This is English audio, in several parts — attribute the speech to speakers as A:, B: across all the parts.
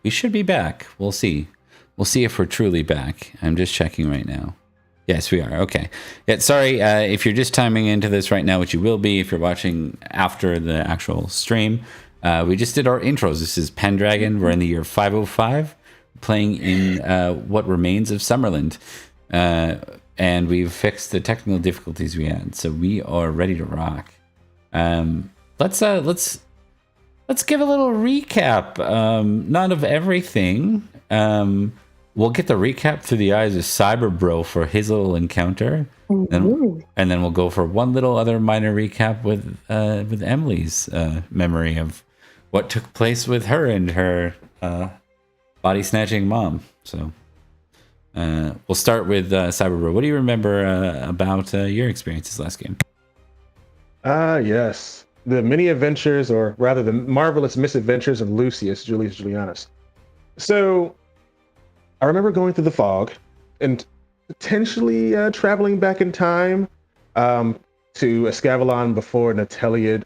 A: we should be back. We'll see. We'll see if we're truly back. I'm just checking right now. Yes, we are. Okay. Yeah, sorry if you're just timing into this right now, which you will be if you're watching after the actual stream. We just did our intros. This is Pendragon. We're in the year 505, playing in what remains of Summerland. And we've fixed the technical difficulties we had, so we are ready to rock. Let's give a little recap. Not of everything. We'll get the recap through the eyes of Cyberbro for his little encounter, and then we'll go for one little other minor recap with Emily's memory of what took place with her and her body snatching mom. So we'll start with Cyberbro. What do you remember about your experiences last game?
B: Yes. The many adventures, or rather the marvelous misadventures of Lucius Julius Julianus. So I remember going through the fog and potentially traveling back in time to Escavalon before Nanteleod.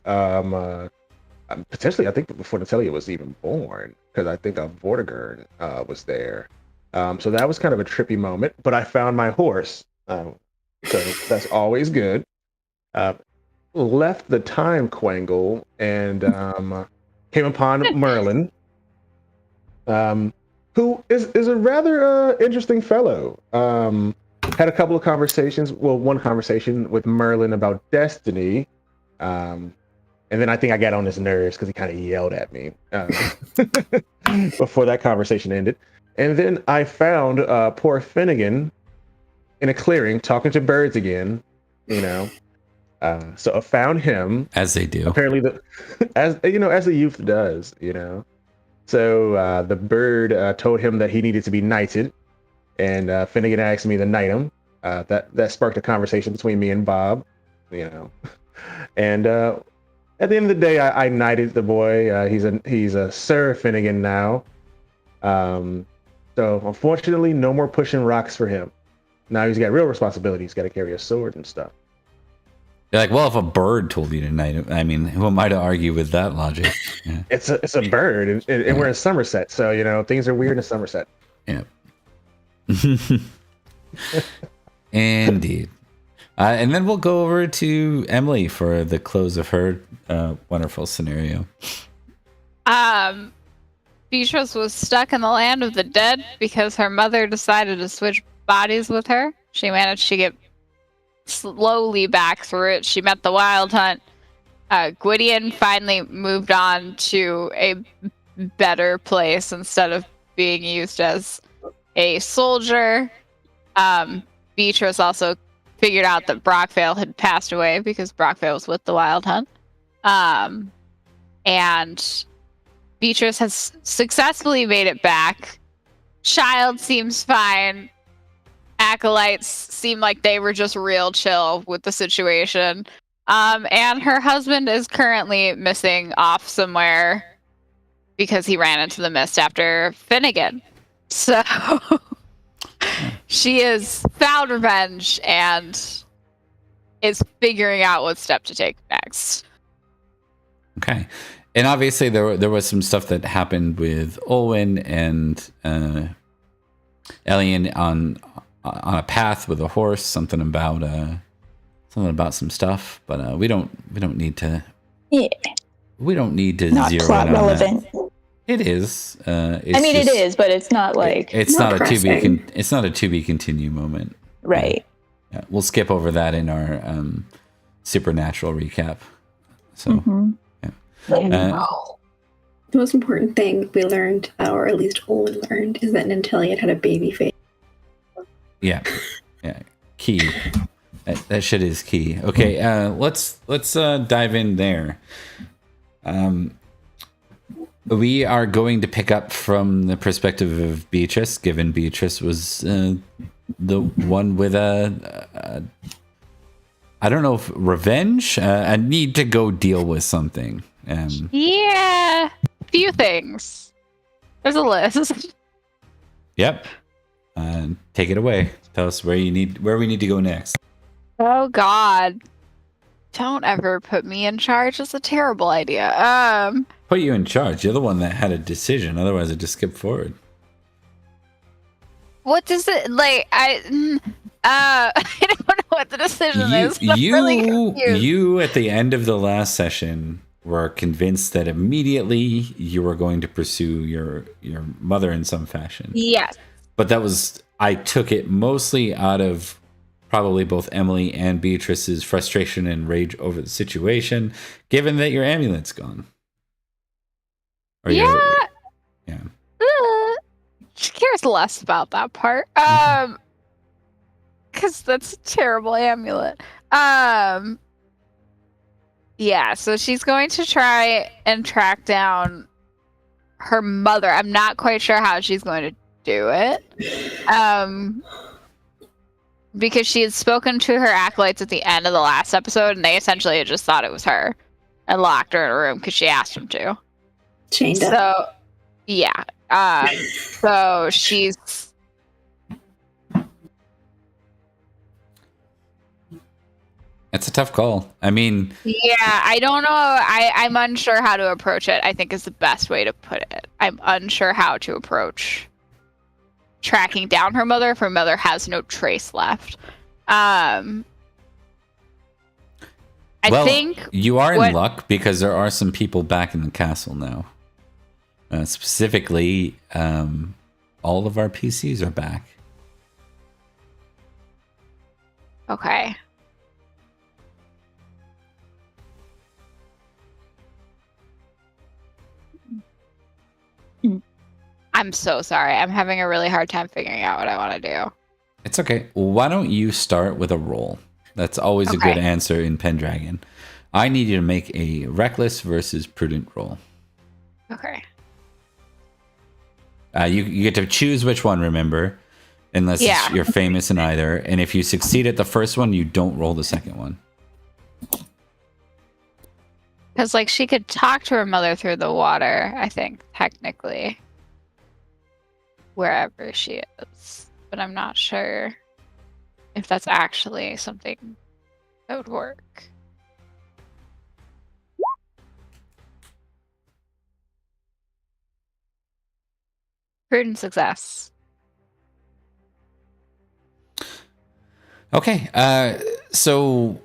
B: Potentially, I think before Nanteleod was even born, because I think Vortigern was there. So that was kind of a trippy moment, but I found my horse. So that's always good. Left the time quangle and came upon Merlin, who is a rather interesting fellow. Had a couple of conversations, one conversation with Merlin about destiny, and then I think I got on his nerves because he kind of yelled at me before that conversation ended. And then I found poor Finnegan in a clearing talking to birds again, you know. So I found him,
A: as they do.
B: Apparently, as a youth does, you know. So the bird told him that he needed to be knighted, and Finnegan asked me to knight him. That sparked a conversation between me and Bob, you know. And at the end of the day, I knighted the boy. He's a Sir Finnegan now. So unfortunately, no more pushing rocks for him. Now he's got real responsibility. He's got to carry a sword and stuff.
A: You're like, well, if a bird told you to knight him, I mean, who am I to argue with that logic? Yeah.
B: It's a bird, and we're in Somerset, so you know things are weird in Somerset.
A: Yeah. Indeed. And then we'll go over to Emily for the close of her wonderful scenario.
C: Beatrice was stuck in the land of the dead because her mother decided to switch bodies with her. She managed to get slowly back through it. She met the Wild Hunt. Gwydion finally moved on to a better place instead of being used as a soldier. Beatrice also figured out that Brockvale had passed away because Brockvale was with the Wild Hunt. And Beatrice has successfully made it back. Child seems fine. Acolytes seem like they were just real chill with the situation. And her husband is currently missing off somewhere because he ran into the mist after Finnegan. So she has found revenge and is figuring out what step to take next.
A: Okay. And obviously there was some stuff that happened with Olwen and Elian on a path with a horse, something about some stuff, but we don't need to. Yeah. We don't need to
D: not
A: zero
D: plot
A: in on
D: relevant.
A: That. It is.
D: I mean, it is, but it's not like
A: it's not a to be continue moment.
D: Right.
A: Yeah, we'll skip over that in our supernatural recap. So.
D: Mm-hmm.
A: Yeah.
E: The most important thing we learned, or at least Olwen learned, is that Nanteleod had a baby face. Yeah.
A: Key. That shit is key. Okay, let's dive in there. We are going to pick up from the perspective of Beatrice, given Beatrice was the one with a I don't know if revenge, a need to go deal with something.
C: Yeah, few things. There's a list.
A: Yep. Take it away. Tell us where we need to go next.
C: Oh God. Don't ever put me in charge. It's a terrible idea.
A: put you in charge. You're the one that had a decision. Otherwise, I'd just skip forward.
C: What does it like? I don't know what the decision is.
A: You at the end of the last session were convinced that immediately you were going to pursue your mother in some fashion.
C: Yes.
A: But I took it mostly out of probably both Emily and Beatrice's frustration and rage over the situation, given that your amulet's gone.
C: Yeah.
A: Yeah.
C: She cares less about that part. Because that's a terrible amulet. Yeah, so she's going to try and track down her mother. I'm not quite sure how she's going to do it. Because she had spoken to her acolytes at the end of the last episode, and they essentially had just thought it was her and locked her in a room because she asked them to.
E: Chained up.
C: So, yeah. So she's...
A: It's a tough call. I mean...
C: Yeah, I don't know. I'm unsure how to approach it, I think is the best way to put it. I'm unsure how to approach tracking down her mother if her mother has no trace left. I think...
A: You are in luck because there are some people back in the castle now. Specifically, all of our PCs are back.
C: Okay. I'm so sorry. I'm having a really hard time figuring out what I want to do.
A: It's okay. Why don't you start with a roll? That's always a good answer in Pendragon. I need you to make a reckless versus prudent roll.
C: Okay.
A: You get to choose which one, remember, unless you're famous in either. And if you succeed at the first one, you don't roll the second one.
C: Because, like, she could talk to her mother through the water, I think, technically. Wherever she is. But I'm not sure if that's actually something that would work. Prudent success.
A: Okay. So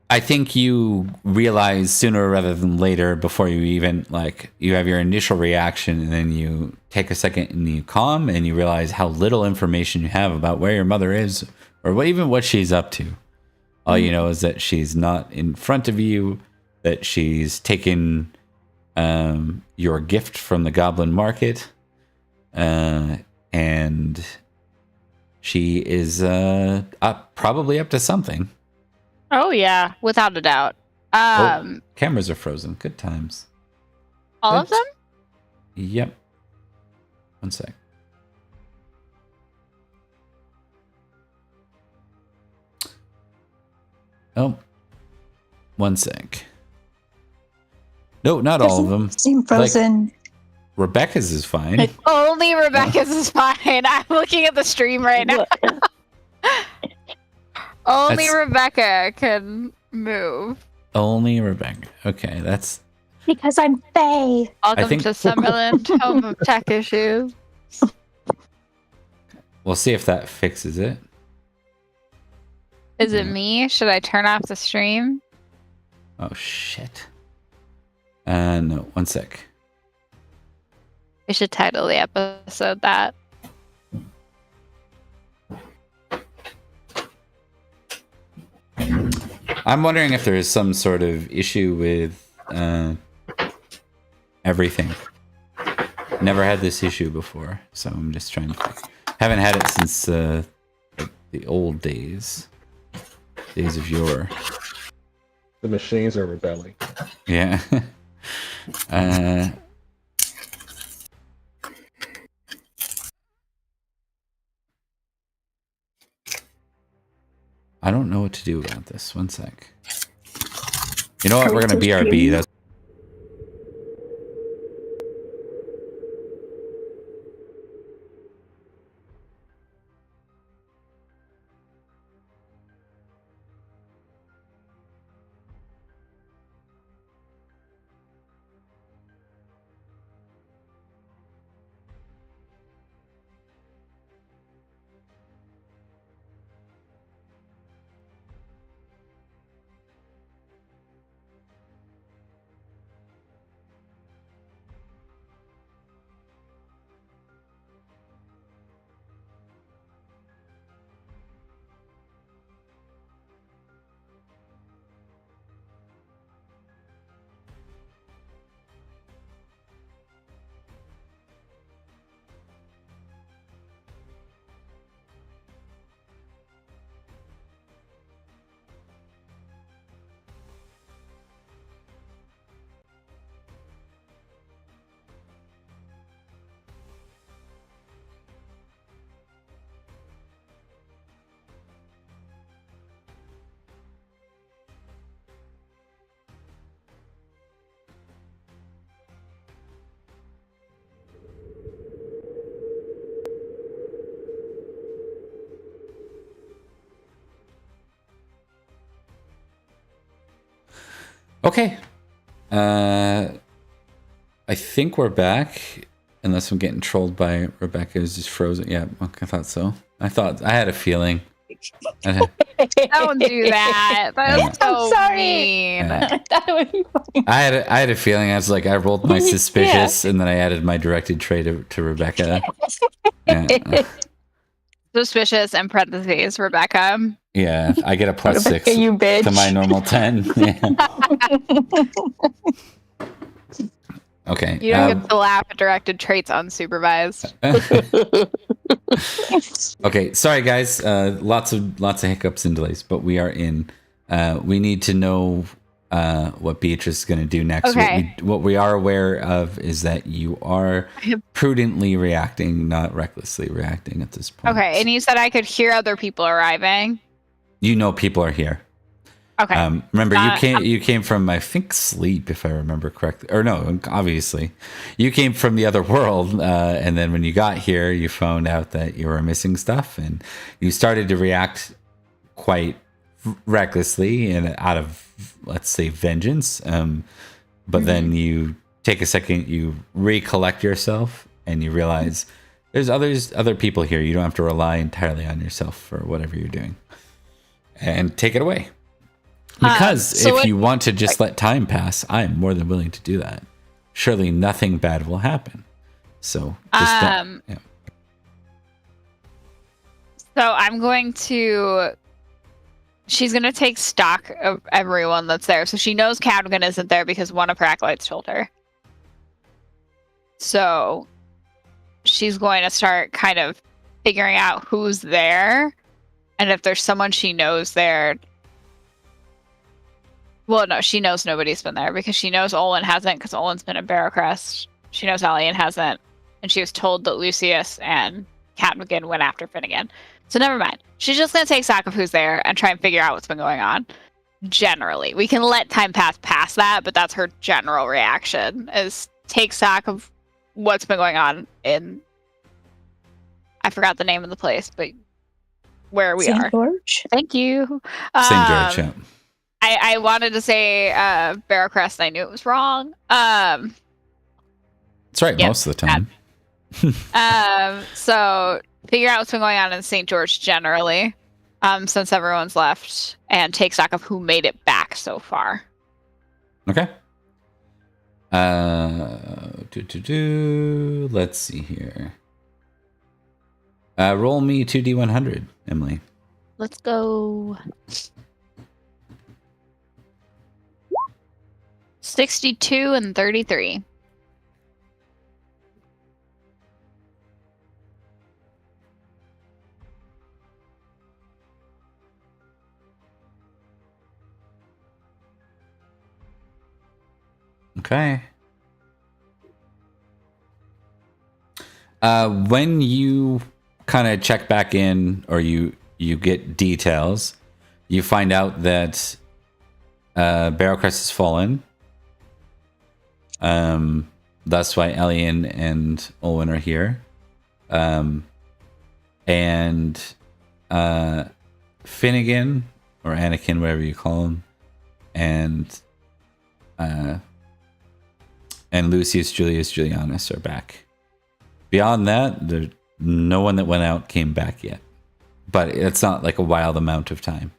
A: I think you realize sooner rather than later, before you even, like, you have your initial reaction, and then you take a second and you calm, and you realize how little information you have about where your mother is, or even what she's up to. All you know is that she's not in front of you, that she's taken your gift from the goblin market, and she is probably up to something.
C: Oh yeah, without a doubt.
A: Cameras are frozen. Good times.
C: All of them?
A: Yep. One sec. Oh. One sec. No, not all of them.
D: Seem frozen.
A: Like, Rebecca's is fine.
C: Only Rebecca's is fine. I'm looking at the stream right now. Only Rebecca can move.
A: Only Rebecca. Okay, that's...
D: Because I'm Faye.
C: Welcome to Summerland, home of tech issues.
A: We'll see if that fixes it.
C: Is it me? Should I turn off the stream?
A: Oh, shit. No, one sec.
C: We should title the episode that.
A: I'm wondering if there is some sort of issue with everything. Never had this issue before, so I'm just trying to... Haven't had it since the old days. Days of yore.
B: The machines are rebelling.
A: Yeah. I don't know what to do about this. One sec. You know what? We're going to BRB. That's... Okay. I think we're back. Unless I'm getting trolled by Rebecca who's just frozen. Yeah, I thought so. I had a feeling.
C: Don't do that. That's so
D: I'm sorry.
C: mean.
D: That would be funny.
A: I had a feeling. I was like, I rolled my suspicious, and then I added my directed trait to Rebecca. Yeah.
C: Suspicious and parentheses, Rebecca.
A: Yeah, I get a plus
D: Rebecca,
A: 6
D: you bitch.
A: to my normal 10. Yeah. Okay.
C: You don't get to laugh at directed traits unsupervised.
A: Okay, sorry guys. Lots of hiccups and delays, but we are in. We need to know what Beatrice is going to do next.
C: Okay.
A: What we are aware of is that you are prudently reacting, not recklessly reacting at this point.
C: Okay, and you said I could hear other people arriving.
A: You know people are here.
C: Okay.
A: Remember, you came from, I think, sleep, if I remember correctly. Or no, obviously. You came from the other world, and then when you got here, you found out that you were missing stuff, and you started to react quite recklessly and out of, let's say, vengeance. But then you take a second, you recollect yourself, and you realize there's other people here. You don't have to rely entirely on yourself for whatever you're doing. And take it away. Because if you want to just let time pass, I am more than willing to do that. Surely nothing bad will happen. So just don't. Yeah.
C: So I'm going to. She's going to take stock of everyone that's there. So she knows Cadrigan isn't there because one of her acolytes told her. So she's going to start kind of figuring out who's there. And if there's someone she knows there. Well, no, she knows nobody's been there because she knows Olin hasn't because Olin's been in Barrowcrest. She knows Elian hasn't. And she was told that Lucius and Cadrigan went after Finnegan. So never mind. She's just going to take stock of who's there and try and figure out what's been going on. Generally. We can let time pass past that, but that's her general reaction, is take stock of what's been going on in... I forgot the name of the place, but where we
D: St.
C: are.
D: George?
C: Thank you.
A: St. George, yeah.
C: I wanted to say Barrowcrest, and I knew it was wrong.
A: That's right, most of the time.
C: So figure out what's been going on in St. George generally, since everyone's left, and take stock of who made it back so far.
A: Okay. Let's see here. Roll me 2d100, Emily.
C: Let's go. 62 and 33.
A: Okay. When you kind of check back in, or you get details, you find out that Barrowcrest has fallen. That's why Elian and Olwen are here. And Finnegan, or Anakin, whatever you call him, and Lucius Julius Julianus are back. Beyond that, there's no one that went out came back yet. But it's not like a wild amount of time.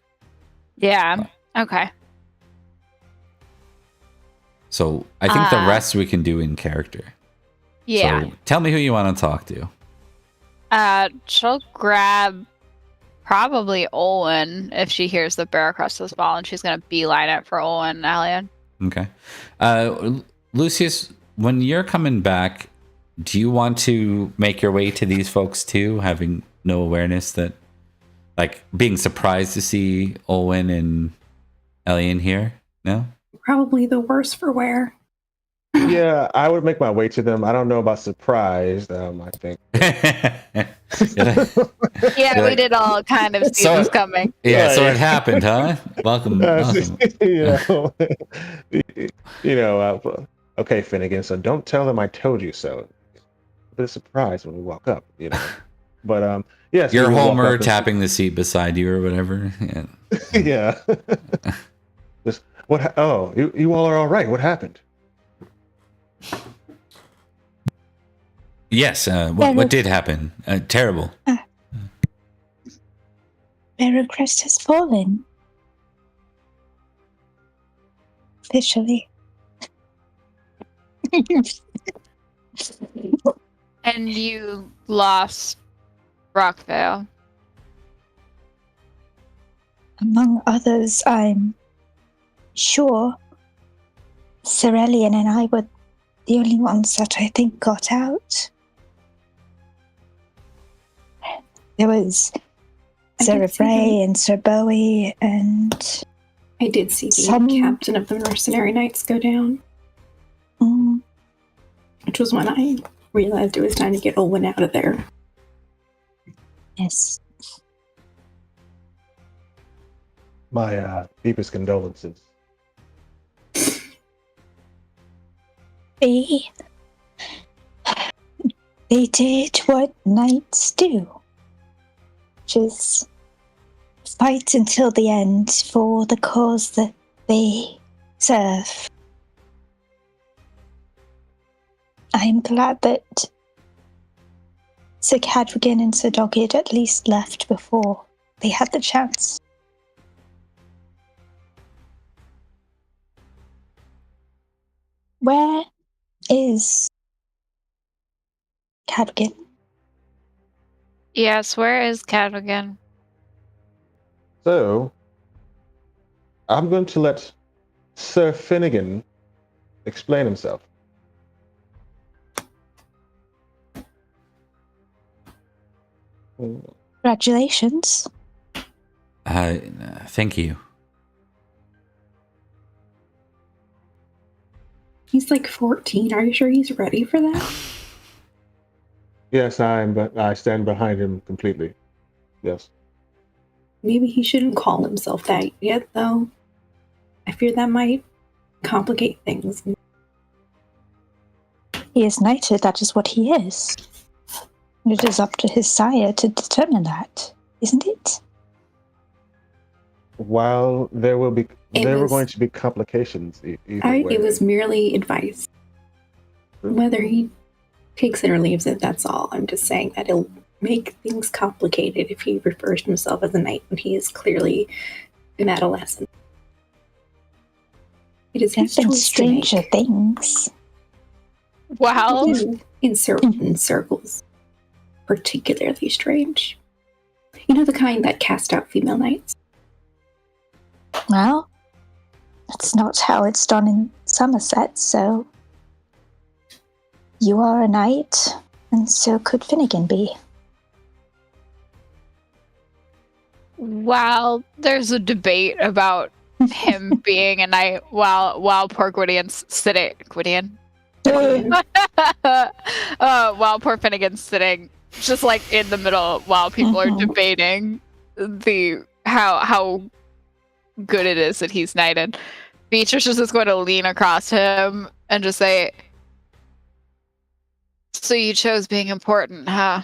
C: Yeah. Okay.
A: So I think the rest we can do in character.
C: Yeah.
A: So tell me who you want to talk to.
C: She'll grab probably Olwen if she hears that Barrowcrest has fallen. She's going to beeline it for Olwen and Elian.
A: Okay. Lucius, when you're coming back, do you want to make your way to these folks too, having no awareness that, like, being surprised to see Olwen and Elian here? No?
E: Probably the worse for wear.
B: Yeah, I would make my way to them. I don't know about surprised. I think.
C: Yeah, we did all kind of see this coming.
A: Yeah, so it happened, huh? Welcome.
B: Okay, Finnegan. So don't tell them I told you so. A bit of surprise when we walk up, But yes,
A: your Homer tapping the seat beside you or whatever. Yeah.
B: Yeah. Oh, you all are all right. What happened?
A: Yes, what did happen? Terrible.
D: Veracrest has fallen. Officially.
C: And you lost Rockvale.
D: Among others, I'm sure Cerellian and I were the only ones that I think got out. There was Sir Bray and Sir Bowie and...
E: I did see the captain of the mercenary knights go down. Which was when I realized it was time to get Olwen out of there.
D: Yes.
B: My deepest condolences.
D: They did what knights do, which is fight until the end for the cause that they serve. I'm glad that Sir Cadrigan and Sir Dogged at least left before they had the chance. Where is Cadrigan?
C: Yes, where is Cadrigan?
B: So, I'm going to let Sir Finnegan explain himself.
D: Congratulations.
A: Thank you.
E: He's like 14. Are you sure he's ready for that?
B: Yes, but I stand behind him completely. Yes.
E: Maybe he shouldn't call himself that yet, though. I fear that might complicate things.
D: He is knighted, that is what he is. It is up to his sire to determine that, isn't it?
B: While there were going to be complications either way.
E: It was merely advice. Whether he takes it or leaves it, that's all. I'm just saying that it'll make things complicated if he refers to himself as a knight when he is clearly an adolescent. It is his
D: There've been
E: choice
D: stranger
E: to make.
C: things. Wow.
E: In certain circles. Particularly strange. You know, the kind that cast out female knights?
D: Well, that's not how it's done in Somerset, so... You are a knight, and so could Finnegan be.
C: While there's a debate about him being a knight while poor Gwydion's sitting... Gwydion? While poor Finnegan's sitting just like in the middle while people are debating how good it is that he's knighted. Beatrice is just going to lean across him and just say, "So you chose being important, huh?"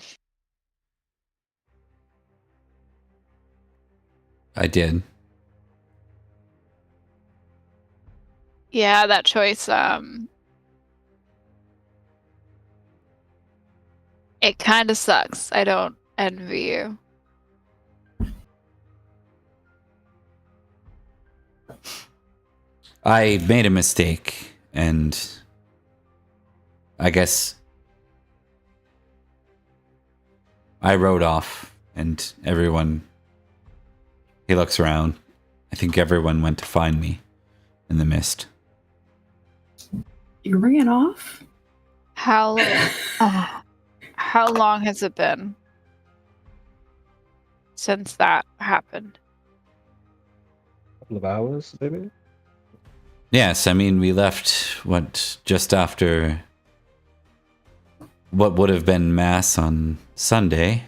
A: I did.
C: Yeah, that choice, it kind of sucks. I don't envy you.
A: I made a mistake, and I guess I rode off, and everyone... He looks around. I think everyone went to find me in the mist.
E: You ran off?
C: How long has it been since that happened?
B: A couple of hours, maybe?
A: Yes, I mean, we left, just after what would have been Mass on Sunday.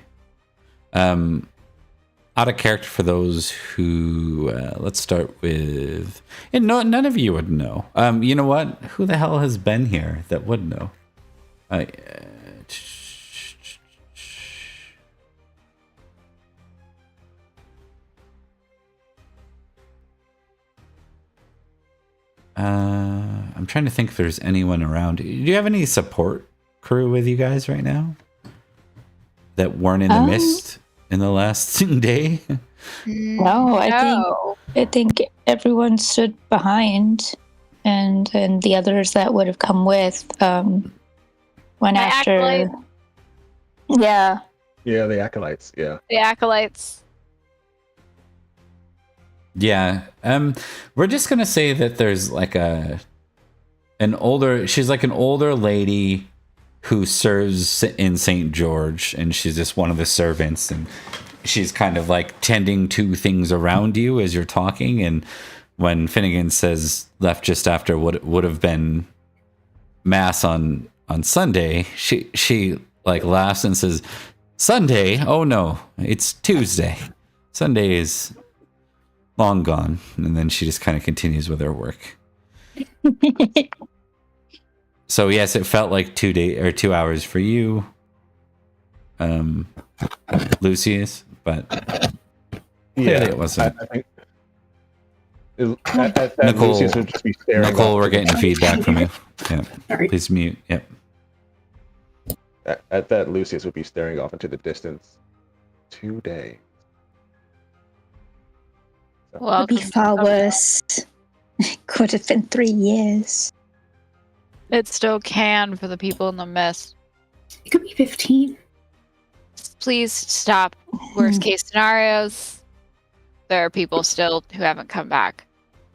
A: Out of character for those who, let's start with, and none of you would know. You know what? Who the hell has been here that would know? I'm trying to think if there's anyone around. Do you have any support crew with you guys right now that weren't in the mist in the last day?
D: No, I think everyone stood behind, and the others that would have come with went after.
C: Acolyte.
D: Yeah.
B: Yeah, the acolytes. Yeah.
C: The acolytes.
A: Yeah. We're just gonna say that there's like she's like an older lady who serves in St. George, and she's just one of the servants, and she's kind of like tending to things around you as you're talking. And when Finnegan says left just after what would have been mass on Sunday, she like laughs and says, "Sunday? Oh no, it's Tuesday. Sunday is long gone." And then she just kind of continues with her work. So yes, it felt like 2 hours for you, Lucius, but clearly it wasn't.
B: I think
A: Nicole,
B: Lucius would just be staring.
A: Nicole, we're getting feedback from you. Yeah,
E: Sorry.
A: please mute. Yep.
B: At that, Lucius would be staring off into the distance. 2 days.
C: Well,
D: Could be far worse. It could have been 3 years.
C: it still can for the people in the mist.
E: It could be 15.
C: Please stop. Worst case scenarios. There are people still who haven't come back.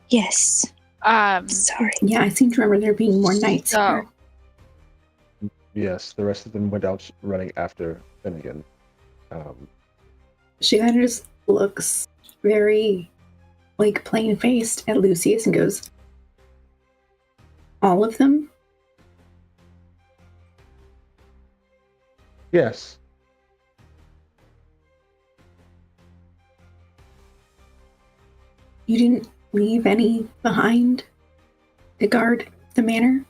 D: Yes. Sorry.
E: Yeah, I seem to remember there being more knights.
C: So-
E: here.
B: Yes, the rest of them went out running after Finnegan.
E: She kind of just looks very, like, plain-faced at Lucius and goes, "All of them?"
B: Yes.
E: You didn't leave any behind to guard the manor?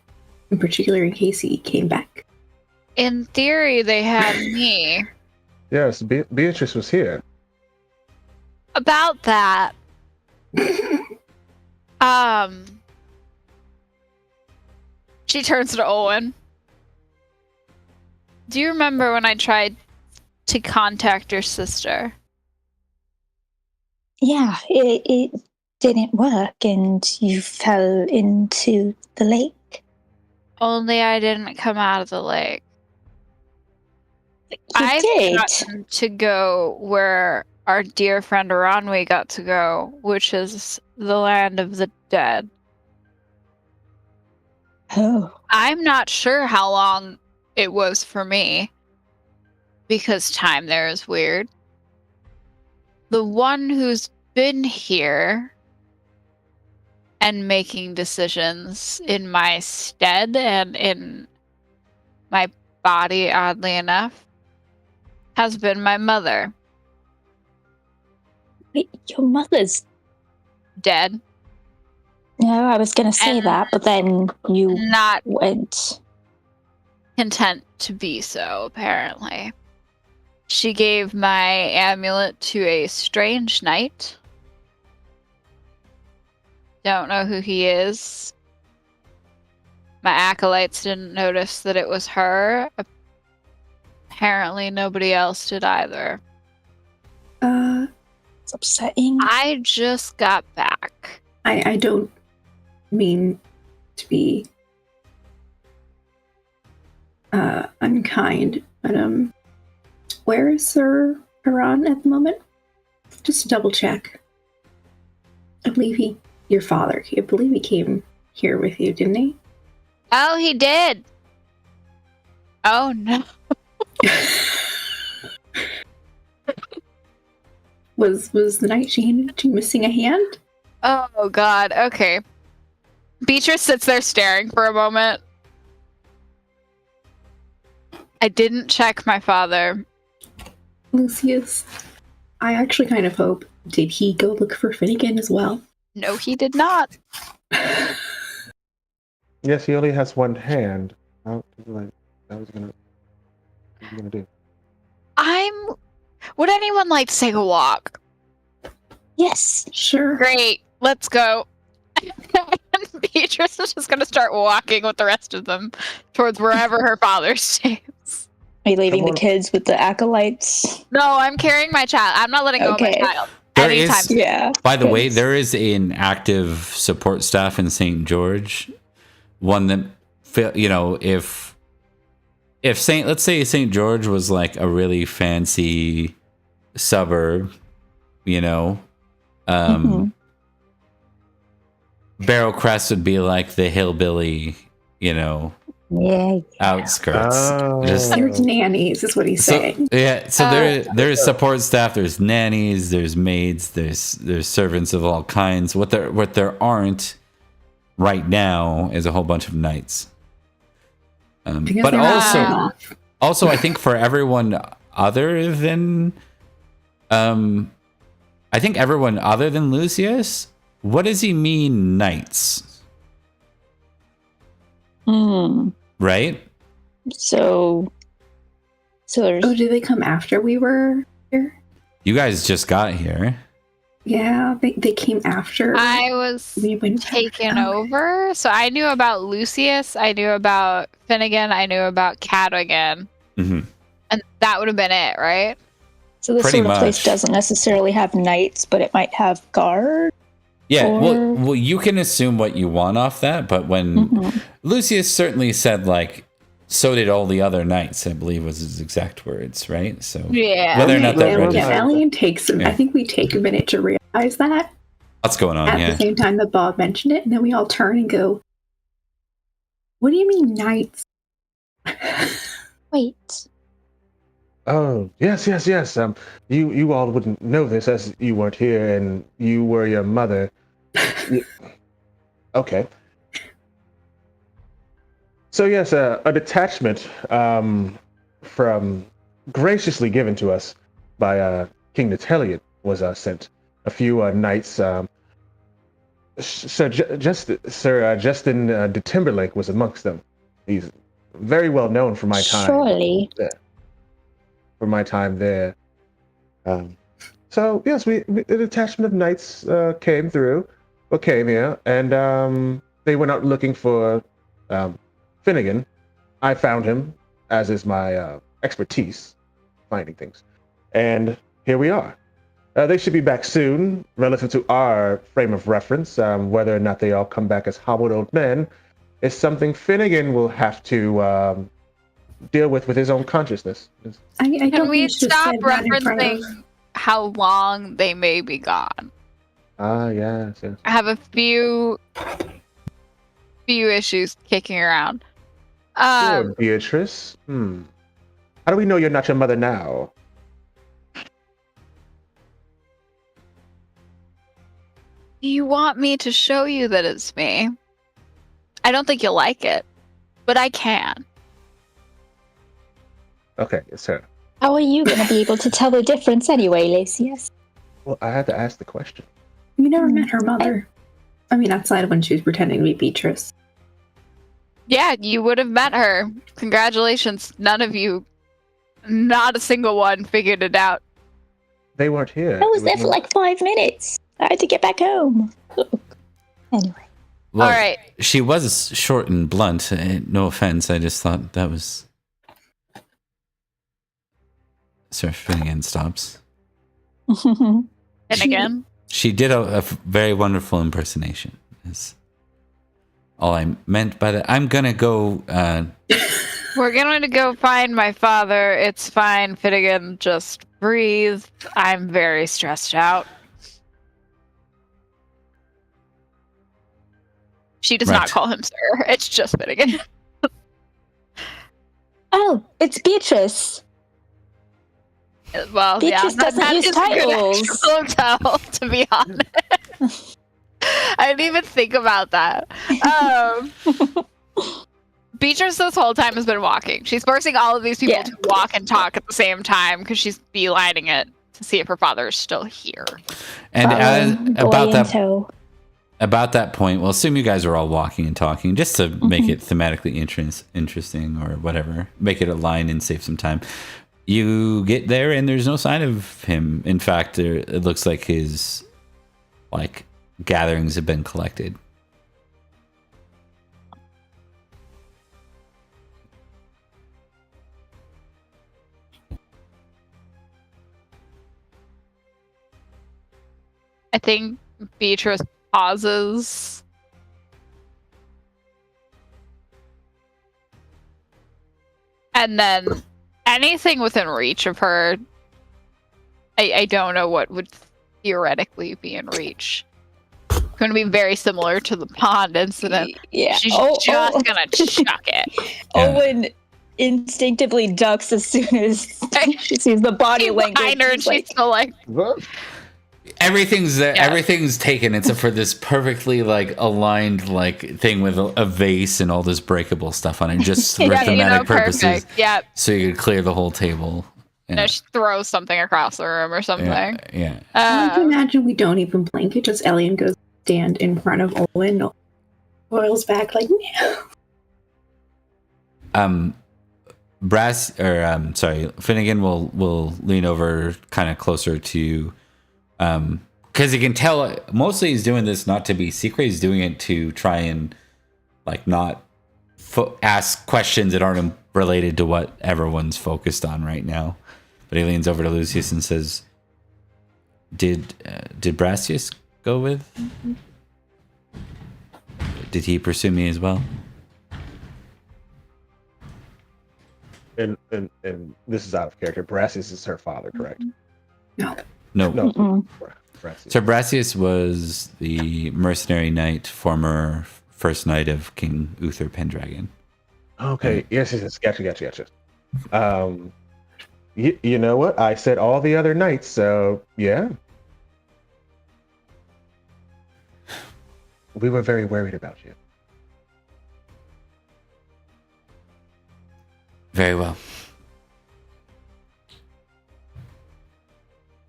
E: In particular, in case he came back.
C: In theory, they had me.
B: Yes, Beatrice was here.
C: About that, she turns to Owen. Do you remember when I tried to contact your sister?
D: Yeah, it didn't work, and you fell into the lake.
C: Only I didn't come out of the lake.
D: You
C: I've
D: did.
C: gotten to go where our dear friend Aranwi got to go, which is the land of the dead.
D: Oh.
C: I'm not sure how long it was for me, because time there is weird. The one who's been here and making decisions in my stead and in my body, oddly enough, has been my mother.
D: Wait, your mother's...
C: Dead.
D: No, I was going to say
C: And
D: that, but then you
C: Not
D: went...
C: content to be so, apparently. She gave my amulet to a strange knight. Don't know who he is. My acolytes didn't notice that it was her. Apparently nobody else did either.
D: It's upsetting.
C: I just got back.
E: I don't mean to be unkind, but where is Sir Perin at the moment? Just to double check. I believe your father, I believe he came here with you, didn't he?
C: Oh, he did. Oh no.
E: Was the night she handed to missing a hand?
C: Oh god, okay. Beatrice sits there staring for a moment. I didn't check my father.
E: Lucius, I actually kind of hope, did he go look for Finnegan as well?
C: No, he did not.
B: Yes, he only has one hand. What was he gonna do?
C: Would anyone like to take a walk?
D: Yes.
E: Sure.
C: Great, let's go. Beatrice is just gonna start walking with the rest of them towards wherever her father stays.
D: Are you leaving
B: Come
D: the
B: on.
D: kids with the acolytes?
C: No, I'm carrying my child. I'm not letting go of my
D: Okay.
C: child.
A: There
C: Anytime
A: is-
C: soon.
D: Yeah.
A: By the way,
D: Yes.
A: there is an active support staff in St. George. One that, you know, if let's say St. George was like a really fancy suburb, you know, Barrow Crest would be like the hillbilly, you know,
D: Yeah.
A: outskirts.
B: Oh.
A: Just
E: There's nannies, is what he's saying.
A: yeah, so there's support staff, there's nannies, there's maids, there's servants of all kinds. What there aren't right now is a whole bunch of knights.
E: Because
A: But
E: they're
C: not-
A: also I think for everyone other than I think everyone other than Lucius, what does he mean knights? Right?
D: So there's
E: Oh, did they come after we were here?
A: You guys just got here.
E: Yeah, they came after.
C: I was
E: we went
C: taken
E: okay.
C: over, so I knew about Lucius, I knew about Finnegan, I knew about Cadogan,
A: Mhm.
C: and that would have been it, right?
D: so this
A: Pretty
D: sort of place
A: much.
D: doesn't necessarily have knights, but it might have guard.
A: Yeah,
D: Or-
A: well, you can assume what you want off that, but when
D: Mhm.
A: Lucius certainly said, like, so did all the other knights, I believe was his exact words, right? So
C: Yeah.
A: whether or not that
E: Yeah,
A: registered.
E: Alien takes some.
A: Yeah.
E: I think we take a minute to realize that
A: What's going on?
E: at
A: Yeah.
E: the same time that Bob mentioned it, and then we all turn and go, "What do you mean knights?"
D: Wait.
B: Oh, yes. You all wouldn't know this as you weren't here and you were your mother. Okay. So yes, a detachment from graciously given to us by King Nanteleod was sent. A few knights. Sir Justin de Timberlake was amongst them. He's very well known for my time.
D: Surely.
B: For my time there. So yes, a detachment of knights came here, and they went out looking for Finnegan. I found him, as is my expertise, finding things, and here we are. They should be back soon. Relative to our frame of reference, whether or not they all come back as hobbled old men is something Finnegan will have to deal with his own consciousness.
E: I
C: Can
E: don't
C: we
E: think you should
C: stop
E: have said that in front of-
C: referencing how long they may be gone?
B: Ah, yes.
C: I have a few issues kicking around.
B: Sure, Beatrice. How do we know you're not your mother now?
C: Do you want me to show you that it's me? I don't think you'll like it, but I can.
B: Okay, it's her.
D: How are you going to be able to tell the difference anyway, Lucius?
B: Well, I had to ask the question.
E: We never met her mother. I mean, outside of when she was pretending to be Beatrice.
C: Yeah, you would have met her. Congratulations. None of you, not a single one, figured it out.
B: They weren't here.
D: I was there for like 5 minutes. I had to get back home. Anyway.
A: Well,
C: All right.
A: she was short and blunt. No offense. I just thought that was. Sir Finnegan stops.
C: And again,
A: She did a very wonderful impersonation. Is all I meant by that. I'm gonna go.
C: we're going to go find my father. It's fine, Finnegan. Just breathe. I'm very stressed out. She does
A: Right.
C: not call him sir. It's just Finnegan.
D: Oh, it's Beatrice.
C: Well,
D: Beatrice
C: yeah,
D: doesn't
C: that
D: use
C: is a good
D: titles.
C: actual tell, to be honest. I didn't even think about that. Beatrice this whole time has been walking. She's forcing all of these people
D: Yeah.
C: to walk and talk at the same time because she's beelining it to see if her father is still here.
A: And
D: Boy in tow.
A: about that point, well, assume you guys are all walking and talking, just to make it thematically interesting or whatever, make it align and save some time. You get there and there's no sign of him. In fact, it looks like his gatherings have been collected.
C: think Beatrice pauses. And then anything within reach of her, I don't know what would theoretically be in reach. It's going to be very similar to the pond incident.
D: Yeah.
C: She's just going to chuck it.
D: Owen instinctively ducks as soon as she sees the body language.
C: Behind her, and she's still like,
B: What?
A: Everything's there. Yeah. Everything's taken except for this perfectly like aligned like thing with a vase and all this breakable stuff on it, just for thematic purposes.
C: Perfect. Yeah.
A: So you could clear the whole table.
C: Yeah. She throws something across the room or something.
A: Yeah.
E: I like to imagine we don't even blink. It just Elian goes stand in front of Owen, boils back like
A: no. Finnegan will lean over kind of closer to, because he can tell mostly he's doing this not to be secret. He's doing it to try and like not ask questions that aren't related to what everyone's focused on right now. But he leans over to Lucius and says, "Did Brassius go with? Did he pursue me as well?"
B: And this is out of character. Brassius is her father, correct?
E: No.
B: Brassius.
A: So Brassius was the mercenary knight, former first knight of King Uther Pendragon.
B: Okay. Yes. Gotcha. You know what? I said all the other knights, so yeah. We were very worried about you.
A: Very well.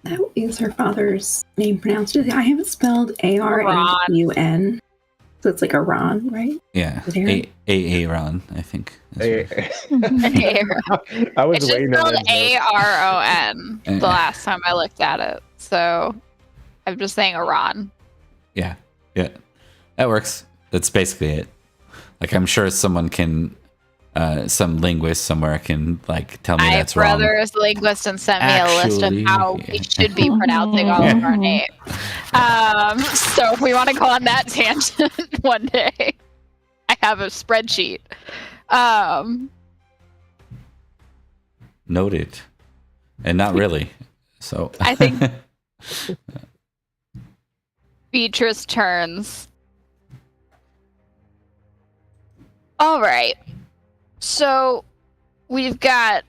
E: That is her father's name pronounced. I have it spelled Arun. So it's like Aran, right?
A: Yeah. Aaron, I think.
B: I was
C: it's
B: waiting
C: spelled
B: on
C: Aron the last time I looked at it. So I'm just saying Aran.
A: Yeah. That works. That's basically it. Like, I'm sure someone can, some linguist somewhere can, like, tell me that's wrong.
C: My brother is a linguist and sent me a list of how we should be pronouncing all of our names. So if we want to go on that tangent one day, I have a spreadsheet.
A: Noted. And not really. So
C: I think Beatrice turns. All right. So we've got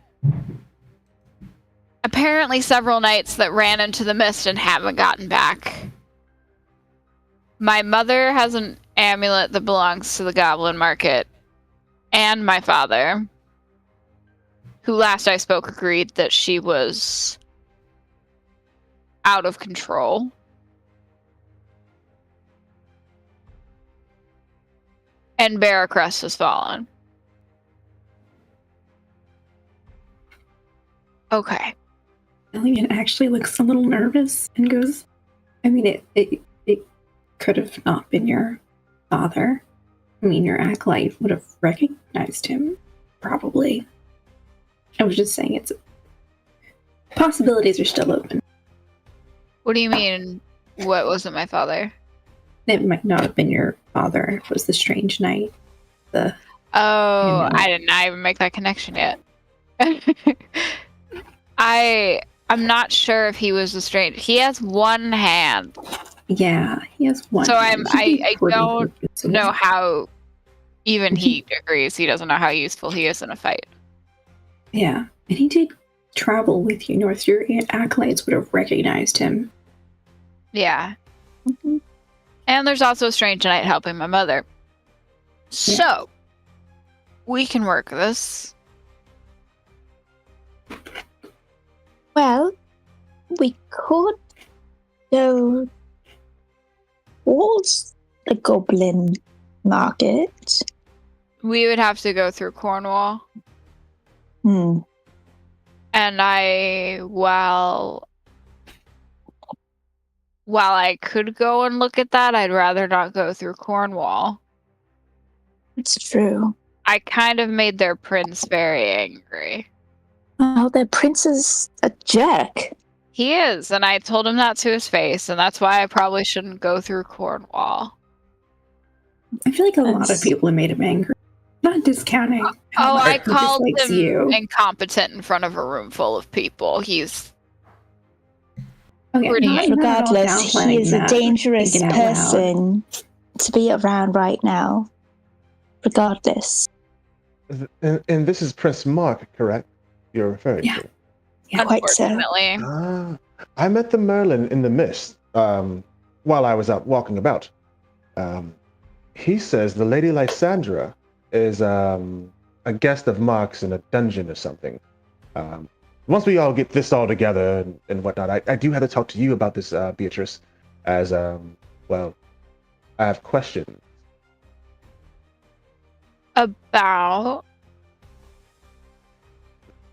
C: apparently several knights that ran into the mist and haven't gotten back. My mother has an amulet that belongs to the Goblin Market, and my father, who last I spoke agreed that she was out of control. And Baracrest has fallen. Okay.
E: Elian actually looks a little nervous and goes, I mean, it could have not been your father. I mean, your acolyte would have recognized him, probably. I was just saying possibilities are still open.
C: What do you mean, what wasn't my father?
E: It might not have been your father. It was the strange knight.
C: I did not even make that connection yet. I'm not sure if he was the strange. He has one hand.
E: Yeah, he has one.
C: So I don't know how even he agrees. He doesn't know how useful he is in a fight.
E: Yeah, and he did travel with you north. Your acolytes would have recognized him.
C: Yeah. Mm-hmm. And there's also a strange knight helping my mother. Yeah. So, we can work this.
D: Well, we could go towards the Goblin Market.
C: We would have to go through Cornwall. And while I could go and look at that, I'd rather not go through Cornwall.
D: It's true.
C: I kind of made their prince very angry.
D: Oh, their prince is a jerk.
C: He is, and I told him that to his face, and that's why I probably shouldn't go through Cornwall.
E: I feel like a lot of people have made him angry. Not discounting.
C: Oh, I called
E: dislikes
C: him
E: you.
C: incompetent in front of a room full of people. He's
E: Okay,
C: pretty-
E: not at all
D: Regardless, he
E: downplaying
D: is a
E: that,
D: dangerous
E: thinking out loud.
D: person to be around right now. Regardless.
B: And this is Prince Mark, correct? You're referring
E: Yeah.
B: to?
E: Yeah.
D: Quite so.
C: Unfortunately.
B: I met the Merlin in the mist while I was out walking about. He says the Lady Lysandra is a guest of Mark's in a dungeon or something. Once we all get this all together and whatnot, I do have to talk to you about this, Beatrice, as, well, I have questions.
C: About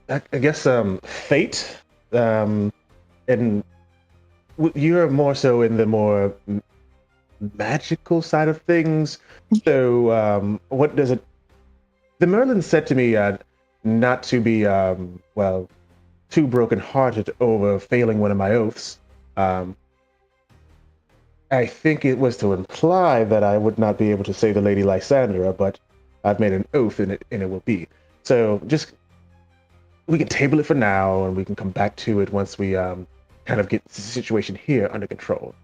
B: I guess fate, and you're more so in the more magical side of things. So what does it? The Merlin said to me not to be well too brokenhearted over failing one of my oaths. I think it was to imply that I would not be able to say the Lady Lysandra, but I've made an oath and it will be. So just we can table it for now, and we can come back to it once we kind of get the situation here under control.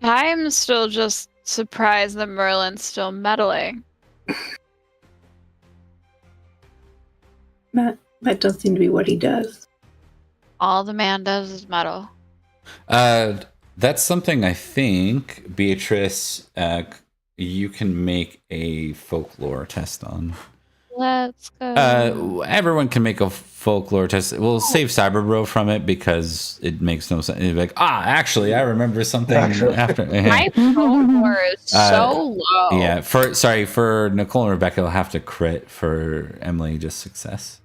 C: I'm still just surprised that Merlin's still meddling.
E: That does seem to be what he does.
C: All the man does is meddle.
A: That's something I think, Beatrice, you can make a folklore test on.
C: Let's go.
A: Everyone can make a folklore test. We'll save Cyberbro from it because it makes no sense. You'd be like, actually, I remember something after.
C: My folklore is so low.
A: Yeah, for Nicole and Rebecca, I'll have to crit. For Emily, just success.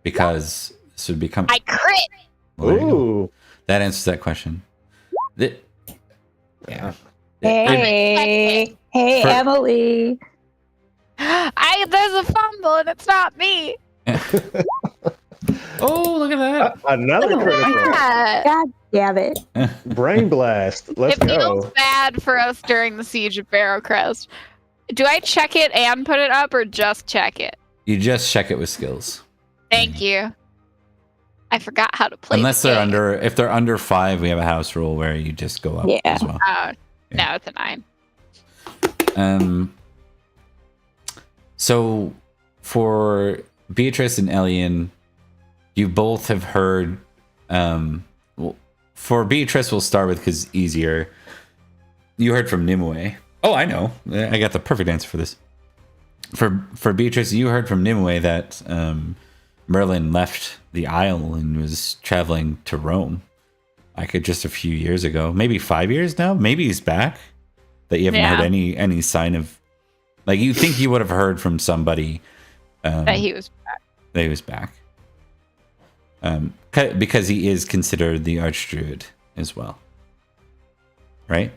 A: Because this would become...
C: I crit!
A: Well, there you go.
B: Ooh.
A: That answers that question. Yeah.
D: Hey, Emily.
C: There's a fumble and it's not me.
A: Oh, look at that.
B: Another critical.
C: Yeah.
D: God damn it.
B: Brain blast. Let's
C: It feels
B: go.
C: bad for us during the siege of Barrowcrest. Do I check it and put it up or just check it?
A: You just check it with skills.
C: Thank you. I forgot how to play.
A: Unless they're if they're under 5, we have a house rule where you just go up as well.
C: No, it's a 9.
A: So for Beatrice and Elian, you both have heard. For Beatrice, we'll start with because easier. You heard from Nimue. Oh, I know. I got the perfect answer for this. For Beatrice, you heard from Nimue that Merlin left the Isle and was traveling to Rome. Just a few years ago, maybe 5 years now. Maybe he's back. That you haven't heard any sign of. Like, you think you would have heard from somebody
C: that he was back.
A: That he was back. Because he is considered the Archdruid as well. Right?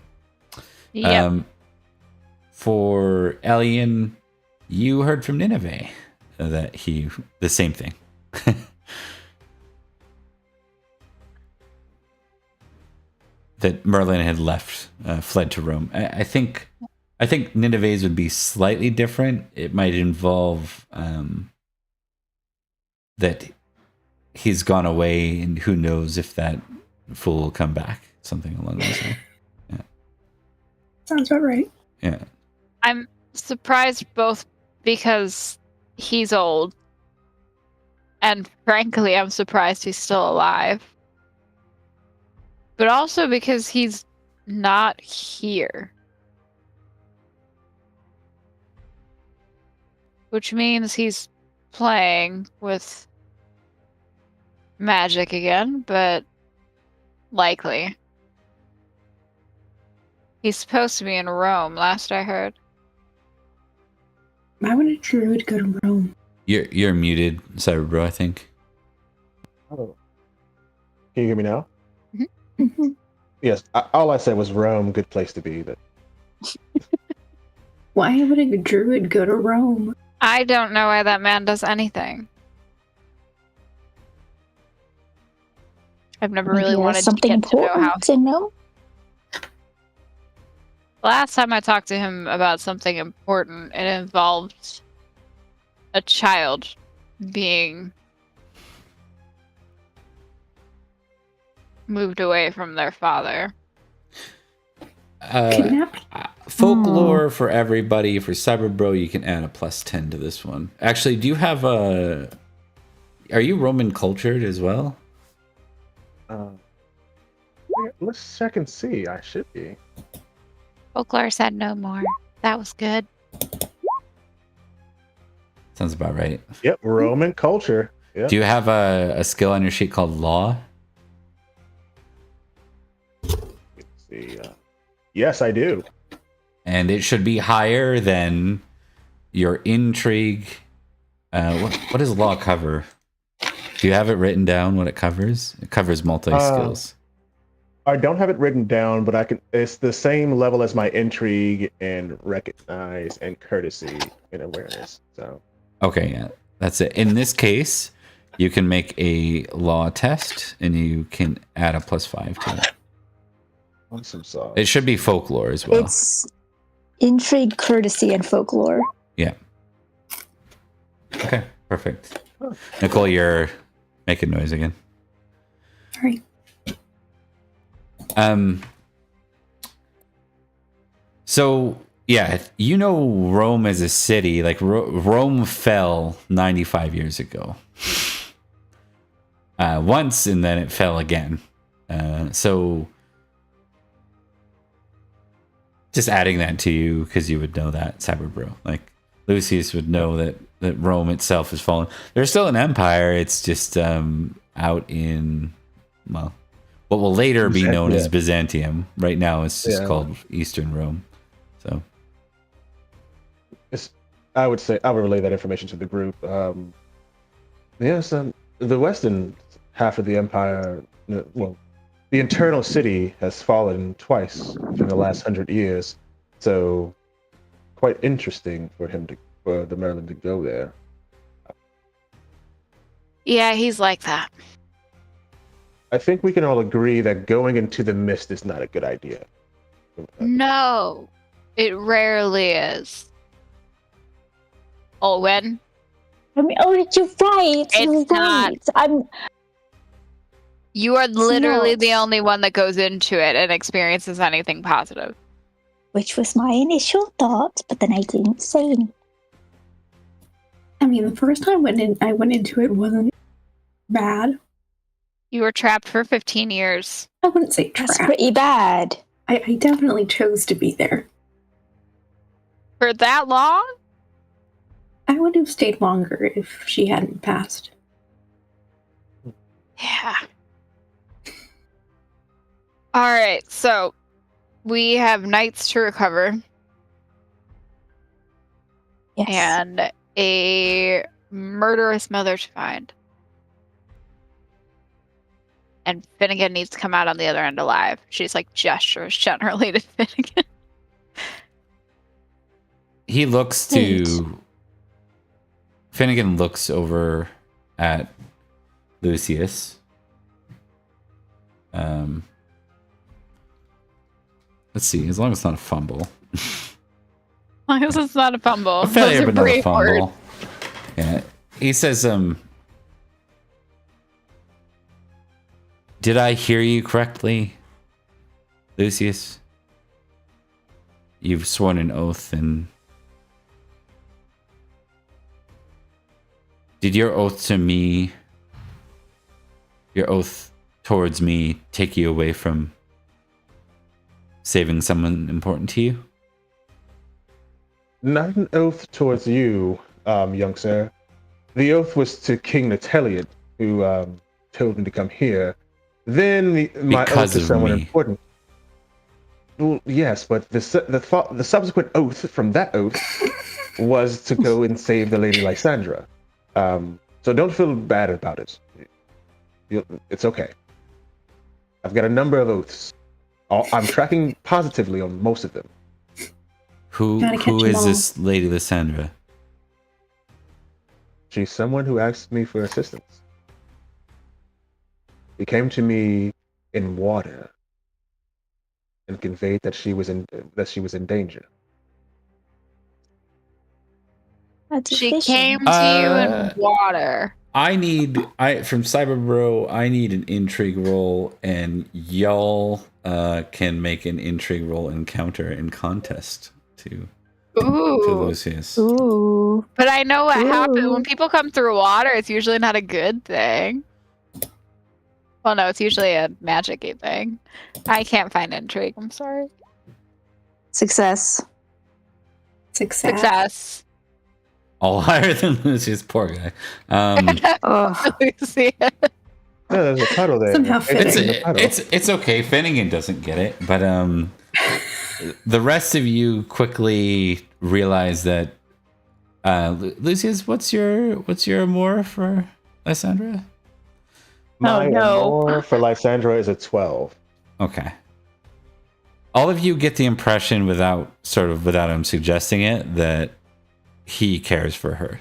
C: Yep.
A: For Elian, you heard from Nineveh that the same thing. That Merlin had fled to Rome. I think Nineveh's would be slightly different. It might involve that he's gone away, and who knows if that fool will come back. Something along those lines. Yeah.
E: Sounds about right.
A: Yeah.
C: I'm surprised both because he's old, and frankly, I'm surprised he's still alive. But also because he's not here. Which means he's playing with magic again, but likely. He's supposed to be in Rome, last I heard.
E: Why would a druid go to Rome?
A: You're muted, Cyberbro, I think.
B: Oh. Can you hear me now?
D: Mm-hmm.
B: Yes. All I said was Rome, good place to be. But
E: Why would a druid go to Rome?
C: I don't know why that man does anything. I've never
D: Maybe
C: really
D: there's
C: wanted to
D: something
C: get to know how.
D: important to know.
C: Last time I talked to him about something important, it involved a child being moved away from their father.
E: Kidnapped?
A: Folklore for everybody. For Cyberbro, you can add a +10 to this one. Actually, do you have a... Are you Roman cultured as well?
B: Let's check and see. I should be.
C: Folklore said no more. That was good.
A: Sounds about right.
B: Yep, Roman culture. Yep.
A: Do you have a skill on your sheet called Law?
B: Let's see. Yes, I do.
A: And it should be higher than your intrigue. What does Law cover? Do you have it written down what it covers? It covers multi-skills.
B: I don't have it written down, but I can. It's the same level as my intrigue and recognize and courtesy and awareness. So.
A: Okay, yeah, that's it. In this case, you can make a law test, and you can add a +5 to it.
B: Awesome sauce.
A: It should be folklore as well.
D: It's intrigue, courtesy, and folklore.
A: Yeah. Okay, perfect. Nicole, you're making noise again.
E: Sorry.
A: So yeah, you know Rome as a city, like Rome fell 95 years ago. Once, and then it fell again. So just adding that to you, because you would know that, Cyberbro. Like Lucius would know that Rome itself has fallen. There's still an empire. It's just out in, well, what will later be known as Byzantium. Right now, it's just called Eastern Rome. So,
B: I would relay that information to the group. Yes, the western half of the empire, well, the internal city has fallen twice in the last 100 years. So, quite interesting for the Merlin to go there.
C: Yeah, he's like that.
B: I think we can all agree that going into the mist is not a good idea.
C: No, it rarely is. Oh, when?
D: I mean, you're right. You're
C: It's not.
D: right.
C: You are literally
D: not.
C: the only one that goes into it and experiences anything positive.
D: Which was my initial thought, but then I didn't say anything.
E: I mean, the first time I went into it wasn't bad.
C: You were trapped for 15 years.
E: I wouldn't say
D: That's
E: trapped.
D: pretty bad.
E: I definitely chose to be there.
C: For that long?
E: I would have stayed longer if she hadn't passed.
C: Yeah. Alright, so we have knights to recover
D: Yes.
C: and a murderous mother to find. And Finnegan needs to come out on the other end alive. She's like gestures generally to Finnegan.
A: he looks to... Finnegan looks over at Lucius. Let's see, as long as it's not a fumble.
C: As long as it's not a fumble.
A: A failure,
C: Those are
A: but not a
C: brave
A: fumble.
C: words.
A: Yeah. He says, did I hear you correctly, Lucius? You've sworn an oath, and did your oath to me, your oath towards me, take you away from saving someone important to you?
B: Not an oath towards you, young sir. The oath was to King Nanteleod, who told me to come here. Then my oath to someone important. Well, yes, but the subsequent oath from that oath was to go and save the Lady Lysandra. So don't feel bad about it. It's okay. I've got a number of oaths. I'm tracking positively on most of them.
A: Who is this Lady Lysandra?
B: She's someone who asked me for assistance. He came to me in water and conveyed that she was in danger.
C: She
D: Artificial.
C: came to you in water.
A: From Cyber Bro, I need an intrigue roll, and y'all can make an intrigue roll encounter in contest to Lucius.
D: Ooh.
C: But I know what happens
D: Ooh.
C: when people come through water. It's usually not a good thing. Well, no, it's usually a magic-y thing. I can't find intrigue. I'm sorry.
D: Success.
C: Success.
A: All higher than Lucius, poor guy.
D: Oh.
C: See it.
B: No, there's a puddle there.
E: Somehow fitting.
A: It's okay. Finnegan doesn't get it, but the rest of you quickly realize that Lucius, what's your amour for Lysandra?
B: My
D: no.
B: amour for Lysandra is a 12.
A: Okay. All of you get the impression without him suggesting it that he cares for her.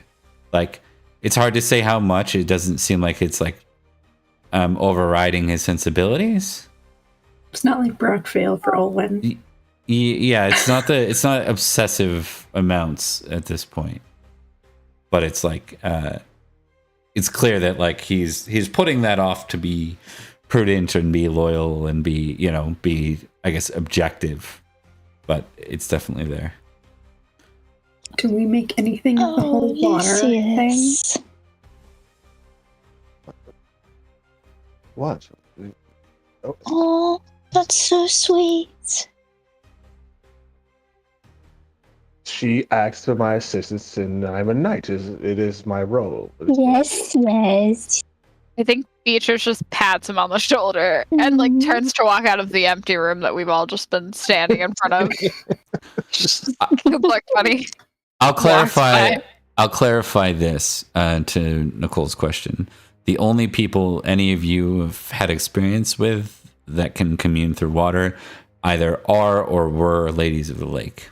A: Like, it's hard to say how much. It doesn't seem like it's like overriding his sensibilities.
E: It's not like Brockvale for Olwen.
A: Yeah, it's not obsessive amounts at this point. But it's like it's clear that like he's putting that off to be prudent and be loyal and be I guess objective. But it's definitely there.
E: Do we make anything of the whole water thing?
D: Yes.
B: What? Oh,
D: Oh, that's so sweet.
B: she asked for my assistance, and I'm a knight. It is my role.
D: Yes, yes.
C: I think Beatrice just pats him on the shoulder and like turns to walk out of the empty room that we've all just been standing in front of. Good luck, buddy.
A: I'll clarify.
C: by.
A: I'll clarify this to Nicole's question. The only people any of you have had experience with that can commune through water either are or were ladies of the lake.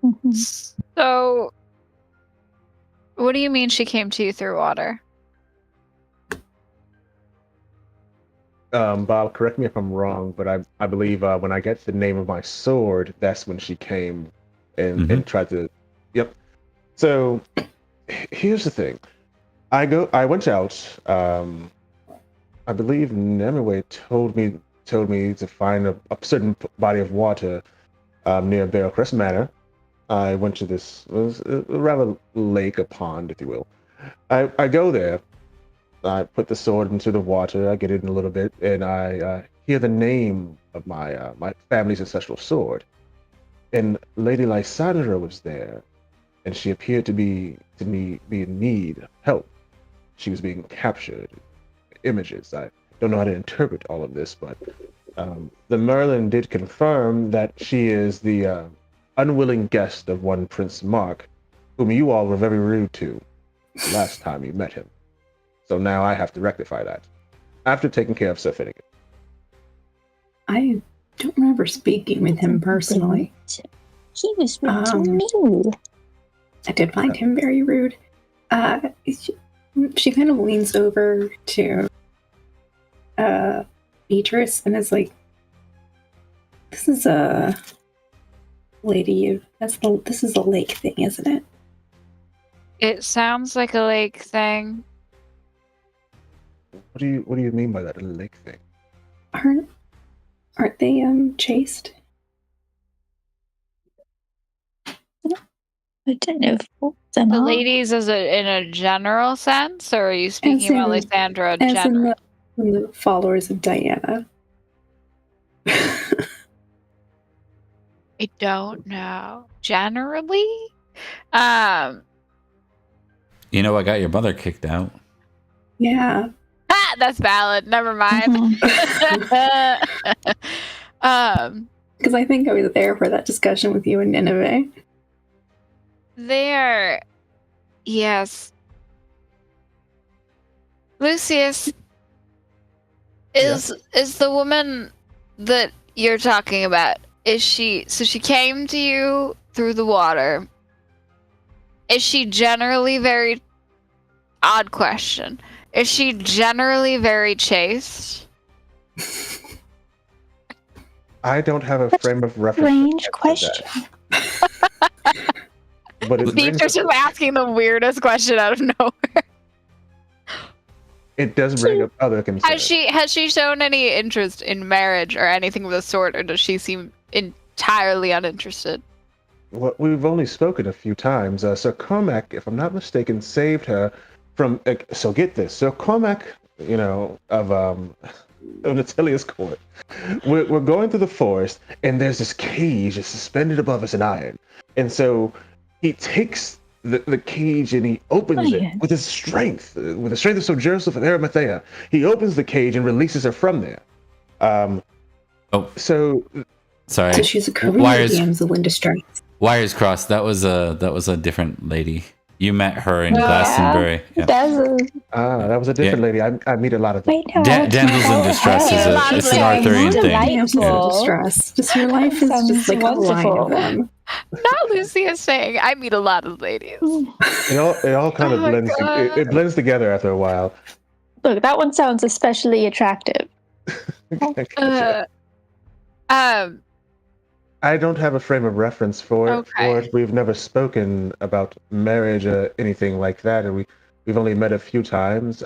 D: Mhm.
C: So, what do you mean she came to you through water?
B: Bob, correct me if I'm wrong, but I believe when I get the name of my sword, that's when she came and tried to. Yep. So here's the thing. I went out. I believe Nemue told me to find a certain body of water near Barrelcrest Manor. I went to this rather lake, a pond, if you will. I go there. I put the sword into the water. I get it in a little bit, and I hear the name of my my family's ancestral sword. And Lady Lysandra was there, and she appeared to be in need of help. She was being captured. Images. I don't know how to interpret all of this, but the Merlin did confirm that she is the unwilling guest of one Prince Mark, whom you all were very rude to the last time you met him. So now I have to rectify that after taking care of Sir Finnegan.
E: I don't remember speaking with him personally.
D: He was rude to me.
E: I did find him very rude. She kind of leans over to Beatrice and is like, "This is a lady. This is a lake thing, isn't it?"
C: It sounds like a lake thing.
B: What do you mean by that? A lake thing?
E: Aren't they chaste?
D: I don't know if they're
C: The
D: not.
C: ladies in a general sense, or are you speaking about Lysandra
E: As
C: general?
E: in the followers of Diana.
C: I don't know. Generally?
A: You know, I got your mother kicked out.
E: Yeah.
C: That's valid. Never mind.
E: Because I think I was there for that discussion with you in Nineveh.
C: There. Yes. Lucius is the woman that you're talking about. Is she came to you through the water. Is she generally very odd question. Is she generally very chaste?
B: I don't have a frame of reference.
D: Strange question.
B: But it
C: Steve's
B: brings,
C: just asking the weirdest question out of nowhere.
B: it does bring up other concerns.
C: Has she shown any interest in marriage or anything of the sort, or does she seem entirely uninterested?
B: Well, we've only spoken a few times. Sir Cormac, if I'm not mistaken, saved her from. So get this, Sir Cormac, of Natalia's court. We're going through the forest, and there's this cage that's suspended above us in iron, and so he takes the cage and he opens it with his strength, with the strength of Sir Joseph of Arimathea. He opens the cage and releases her from there. So
A: Sorry.
E: So she's a career damsel in distress.
A: Wires crossed. That was a different lady. You met her in Glastonbury. Yeah.
B: that was a different lady. I meet a lot of them.
D: Wait, no.
A: Damsels in distress is an Arthurian thing.
E: Damsels in distress. Just your life is just like a line of them.
C: Not Lucia saying, I meet a lot of ladies.
B: It all kind of blends. It blends together after a while.
D: Look, that one sounds especially attractive.
B: I don't have a frame of reference for it. We've never spoken about marriage or anything like that, and we've only met a few times.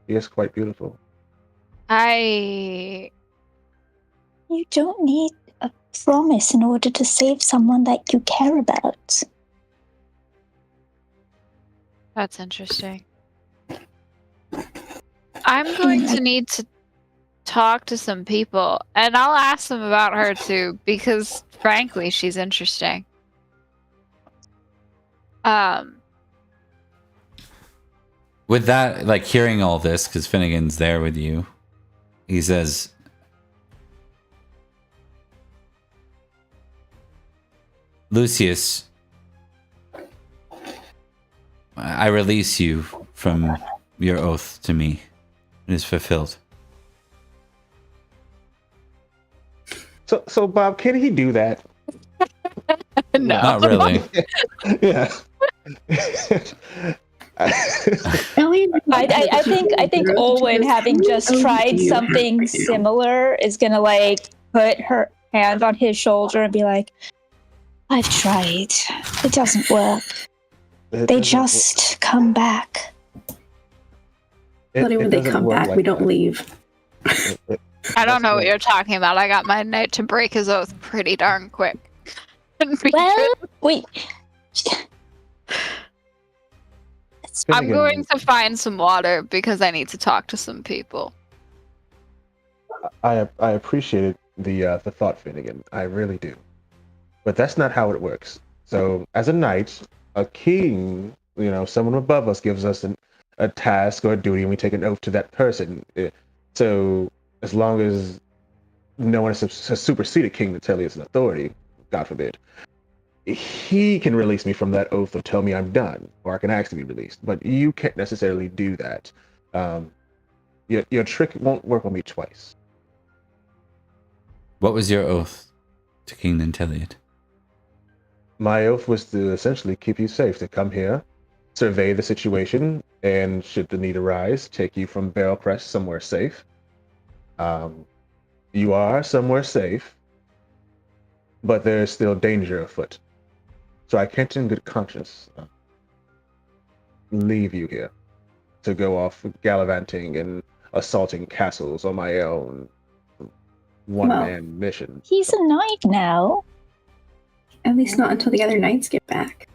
B: He is quite beautiful.
D: You don't need a promise in order to save someone that you care about.
C: That's interesting. I'm going to need to talk to some people, and I'll ask them about her too, because frankly, she's interesting.
A: With that, like hearing all this, because Finnegan's there with you, he says, Lucius, I release you from your oath to me. It is fulfilled.
B: So Bob, can he do that?
C: No.
A: Not really.
B: Yeah.
D: I think Olwen, having just tried something similar, is gonna like put her hand on his shoulder and be like, I've tried. It doesn't work. They just come back.
E: But when they come back, we don't leave.
C: I don't know what you're talking about. I got my knight to break his oath pretty darn quick.
D: Well, wait.
C: I'm going to find some water because I need to talk to some people.
B: I appreciated the thought, Finnegan. I really do. But that's not how it works. So, as a knight, a king, someone above us gives us a task or a duty, and we take an oath to that person. So, as long as no one has superseded King Nanteleod's authority, God forbid, he can release me from that oath or tell me I'm done, or I can ask to be released. But you can't necessarily do that. Your trick won't work on me twice.
A: What was your oath to King Nanteleod?
B: My oath was to essentially keep you safe, to come here, survey the situation, and should the need arise, take you from Barrel Crest somewhere safe. You are somewhere safe, but there is still danger afoot. So I can't in good conscience leave you here to go off gallivanting and assaulting castles on my own one-man mission.
D: He's a knight now.
E: At least not until the other knights get back.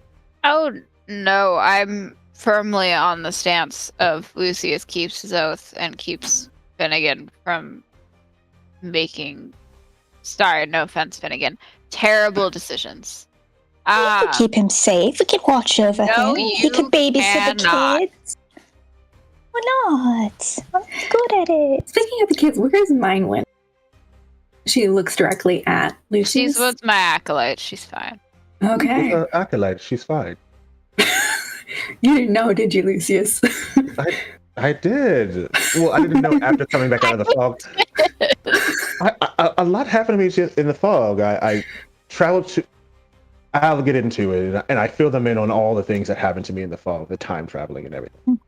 C: Oh, no. I'm firmly on the stance of Lucius keeps his oath and keeps Finnegan from making, sorry, no offense, Finnegan, terrible decisions.
D: We could keep him safe. We could watch over him. He could babysit the kids. Why not? I'm good at it.
E: Speaking of the kids, where is mine went? She looks directly at Lucius.
C: She's with my acolyte. She's fine.
E: Okay.
B: With her acolyte, she's fine.
E: You didn't know, did you, Lucius?
B: I did. Well, I didn't know after coming back out of the fog. A lot happened to me in the fog. I traveled to. I'll get into it, and I fill them in on all the things that happened to me in the fall, the time traveling and everything.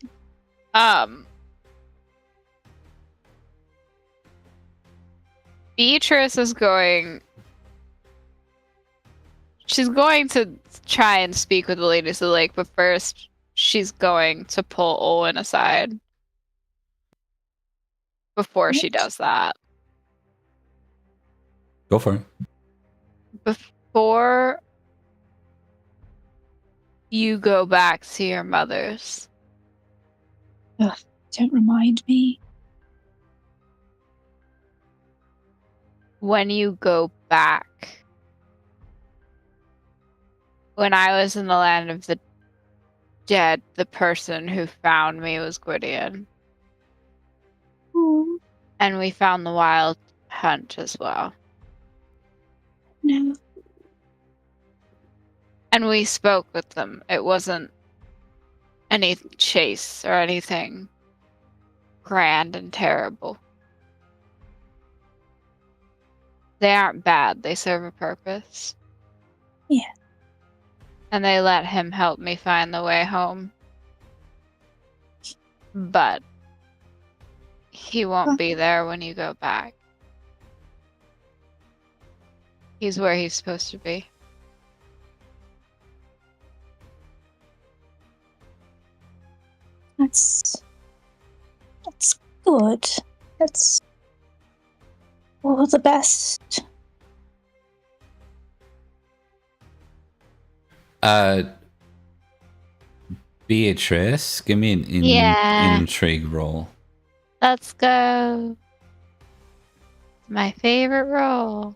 C: Beatrice is going. She's going to try and speak with the ladies of the lake, but first she's going to pull Owen aside before she does that.
A: Go for it.
C: Before you go back to your mother's.
D: Ugh, don't remind me.
C: When you go back, when I was in the land of the dead, the person who found me was Gwydion.
D: Oh,
C: And we found the wild hunt as well.
D: no.
C: And we spoke with them. It wasn't any chase or anything grand and terrible. They aren't bad. They serve a purpose.
D: Yeah.
C: And they let him help me find the way home. But he won't be there when you go back. He's where he's supposed to be.
D: That's good. That's all the best.
A: Beatrice, give me an intrigue roll.
C: Let's go. My favorite role.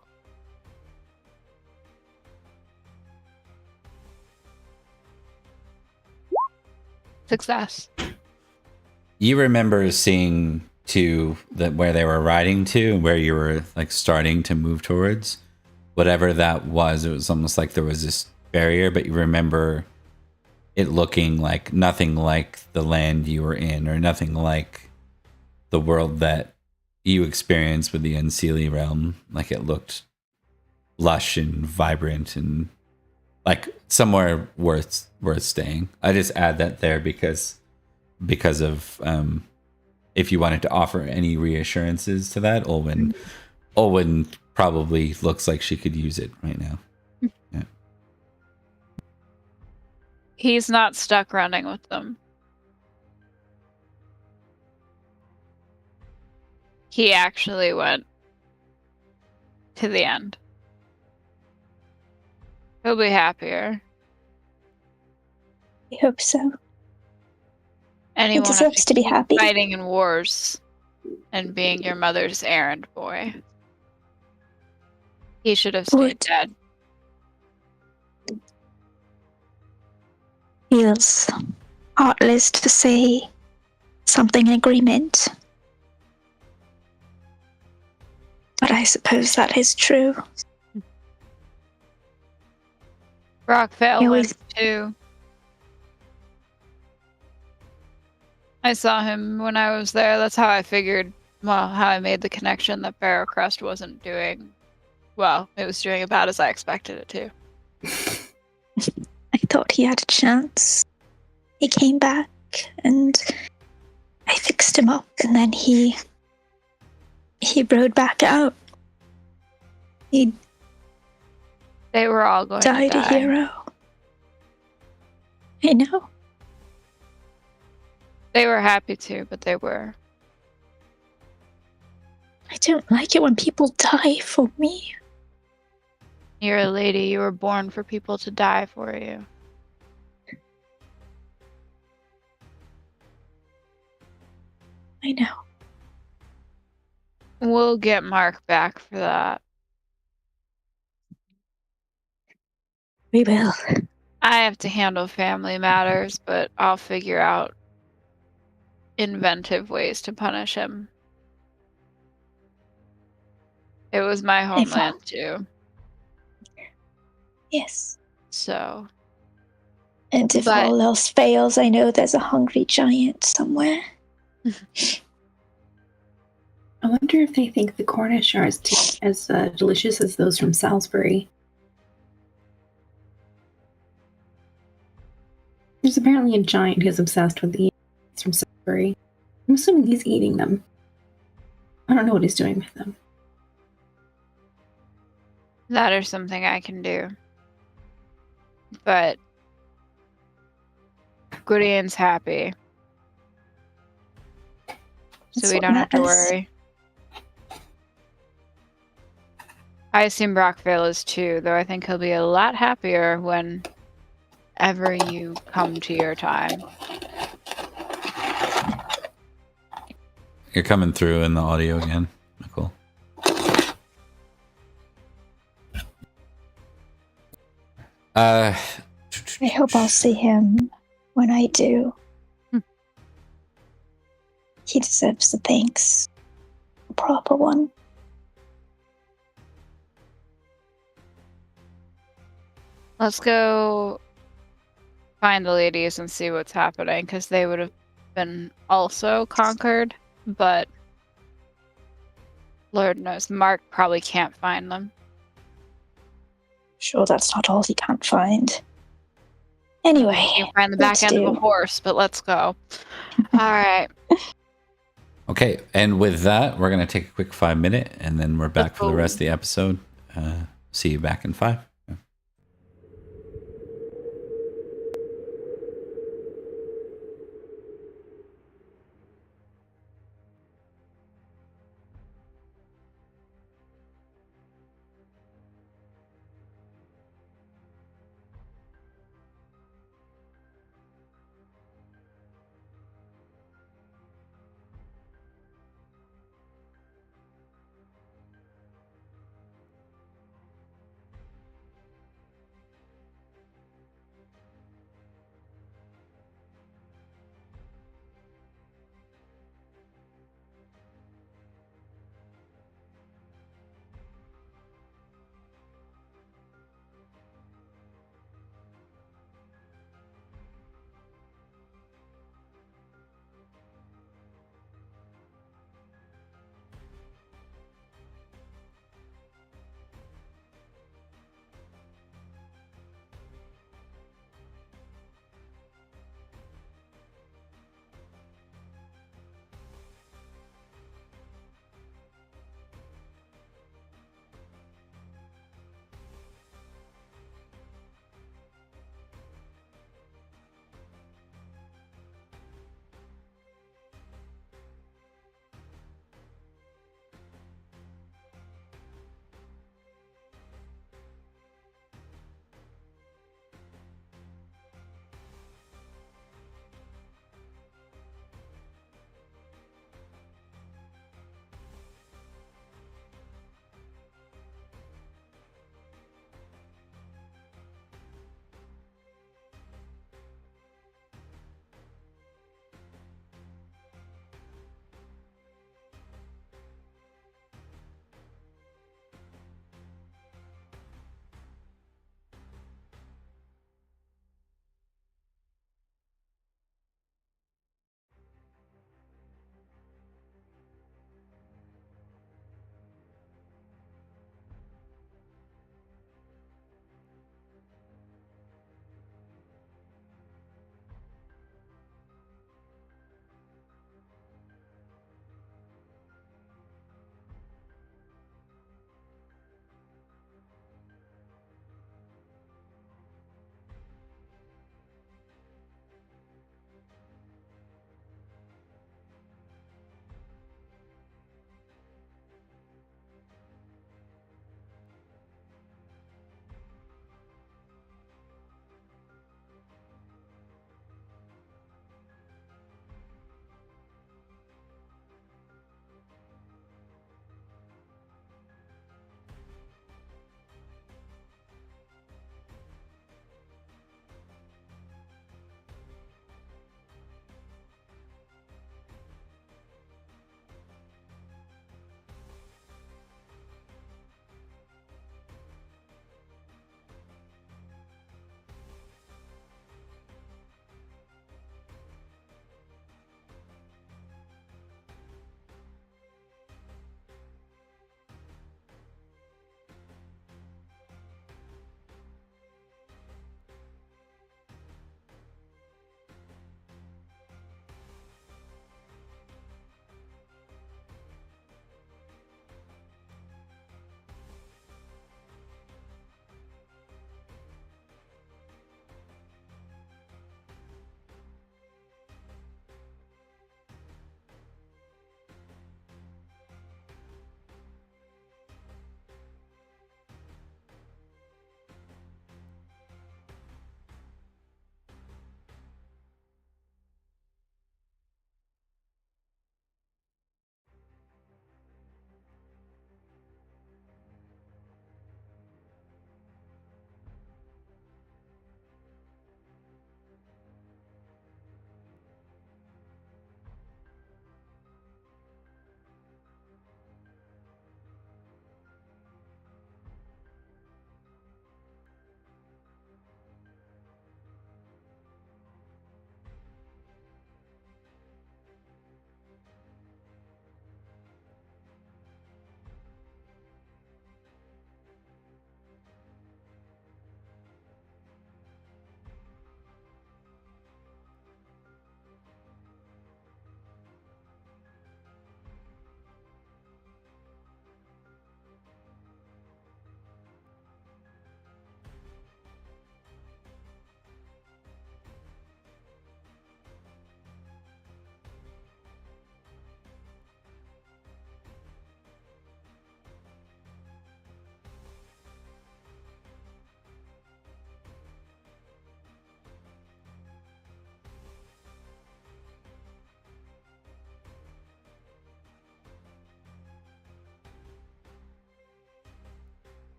C: Success.
A: You remember seeing to where they were riding to, where you were like starting to move towards, whatever that was. It was almost like there was this barrier, but you remember it looking like nothing like the land you were in, or nothing like the world that you experienced with the Unseelie realm. Like it looked lush and vibrant and like somewhere worth staying. I just add that there because of if you wanted to offer any reassurances to that, Olwen probably looks like she could use it right now. Yeah.
C: He's not stuck running with them. He actually went to the end. He'll be happier.
D: I hope so.
C: Anyone
D: He deserves to be happy.
C: Fighting in wars and being your mother's errand boy. He should have stayed dead.
D: Feels heartless to say something in agreement. But I suppose that is true.
C: Rockvale went too. I saw him when I was there. That's how I figured, how I made the connection that Barrowcrest wasn't doing well. It was doing about as I expected it to.
D: I thought he had a chance. He came back and I fixed him up, and then he rode back out. He
C: They were all going
D: died
C: to die.
D: a hero. I know.
C: They were happy to, but they were.
D: I don't like it when people die for me.
C: You're a lady. You were born for people to die for you.
D: I know.
C: We'll get Mark back for that.
D: We will.
C: I have to handle family matters, but I'll figure out inventive ways to punish him. It was my homeland too.
D: Yes.
C: So.
D: And if all else fails, I know there's a hungry giant somewhere.
E: I wonder if they think the Cornish are as delicious as those from Salisbury. There's apparently a giant who's obsessed with the Knights from Salisbury. I'm assuming he's eating them. I don't know what he's doing with them.
C: That is something I can do. But Gwydian's happy. So
D: That's
C: we
D: what
C: don't have to
D: matters.
C: worry. I assume Brockvale is too, though I think he'll be a lot happier whenever you come to your time.
A: You're coming through in the audio again, Nicole.
D: I hope I'll see him when I do. He deserves the thanks. A proper one.
C: Let's go find the ladies and see what's happening, because they would have been also conquered, but Lord knows Mark probably can't find them.
D: Sure, that's not all he can't find. Anyway,
C: You can find the back
D: let's
C: end of a
D: do.
C: horse, but let's go. Alright.
A: Okay, and with that, we're going to take a quick 5-minute, and then we're back for the rest of the episode. See you back in 5.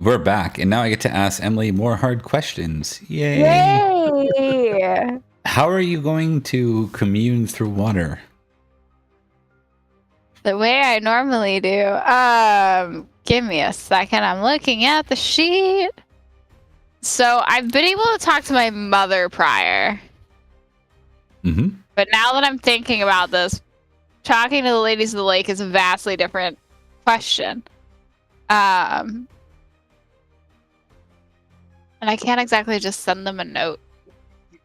A: We're back, and now I get to ask Emily more hard questions. Yay!
C: Yay!
A: How are you going to commune through water?
C: The way I normally do. Give me a second. I'm looking at the sheet. So I've been able to talk to my mother prior.
A: Mm-hmm.
C: But now that I'm thinking about this, talking to the ladies of the lake is a vastly different question. And I can't exactly just send them a note.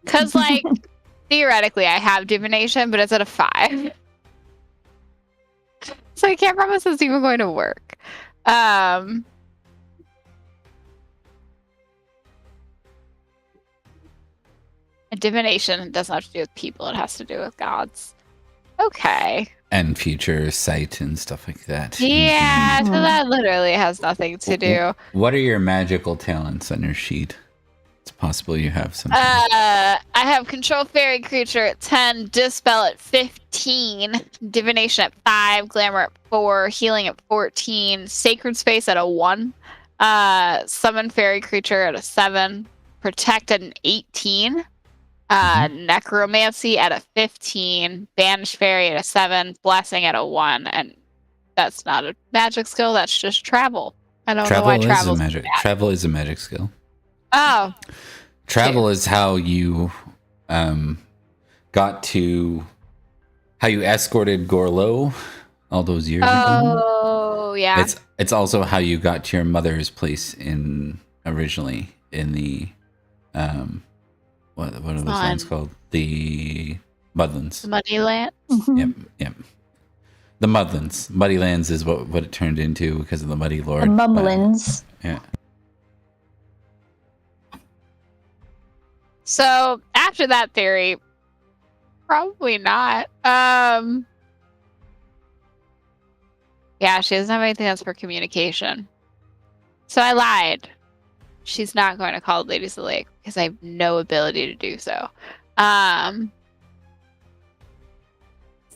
C: Because, like, theoretically, I have divination, but it's at a 5. So I can't promise it's even going to work. And divination doesn't have to do with people, it has to do with gods. Okay.
A: And future sight and stuff like that.
C: Yeah, so that literally has nothing to do.
A: What are your magical talents on your sheet? It's possible you have something.
C: I have control fairy creature at 10, dispel at 15, divination at 5, glamour at 4, healing at 14, sacred space at a 1, summon fairy creature at a 7, protect at an 18, necromancy at a 15, banish fairy at a 7, blessing at a 1, and that's not a magic skill, that's just travel. I don't know why travel is magic.
A: Travel is a magic skill.
C: Oh.
A: Travel is how you got to how you escorted Gorlo all those years ago.
C: Oh, yeah.
A: It's also how you got to your mother's place originally in the what are those lands called? The Mudlands.
C: The Muddy Land?
A: Yep. The Mudlands. Muddy Lands is what it turned into because of the Muddy Lord.
D: The Mumlands.
A: Yeah.
C: So after that theory, probably not. Yeah, she doesn't have anything else for communication. So I lied. She's not going to call the Ladies of the Lake because I have no ability to do so.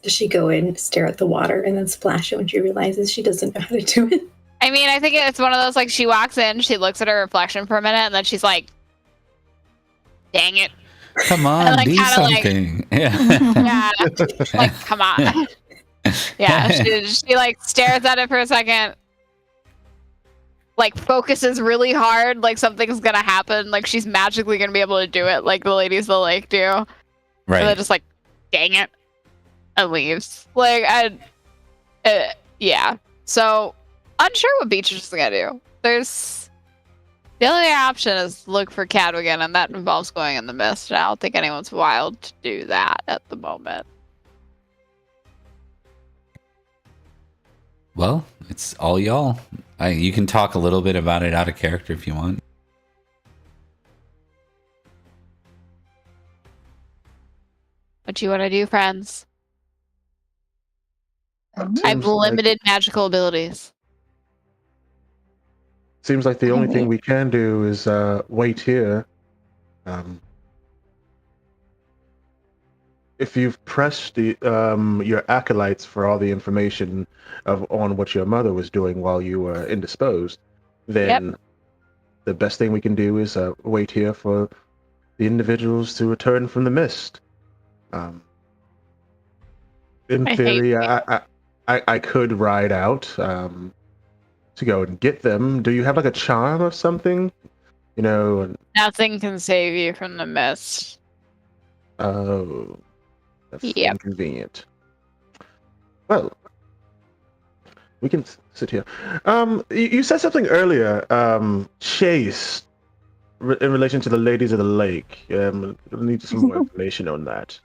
E: Does she go in, stare at the water, and then splash it when she realizes she doesn't know how to do it?
C: I mean, I think it's one of those, like, she walks in, she looks at her reflection for a minute, and then she's like, dang it.
A: Come on,
C: like,
A: do something.
C: Yeah, like, come on. Yeah, she like stares at it for a second, like focuses really hard, like something's gonna happen, like she's magically gonna be able to do it, like the Ladies of the Lake do.
A: Right.
C: And then just like, dang it, and leaves. Like, yeah. So unsure what Beatrice is gonna do. The only option is look for Cadwigan, and that involves going in the mist. And I don't think anyone's wild to do that at the moment.
A: Well, it's all y'all. You can talk a little bit about it out of character if you want.
C: What do you want to do, friends? I have limited magical abilities.
B: Seems like the only thing we can do is wait here. If you've pressed your acolytes for all the information on what your mother was doing while you were indisposed, then the best thing we can do is wait here for the individuals to return from the mist. In theory, I could ride out to go and get them. Do you have like a charm or something? You know,
C: nothing can save you from the mist.
B: Oh, that's inconvenient. Well, we can sit here. You said something earlier, chase, in relation to the Ladies of the Lake. I need some more information on that.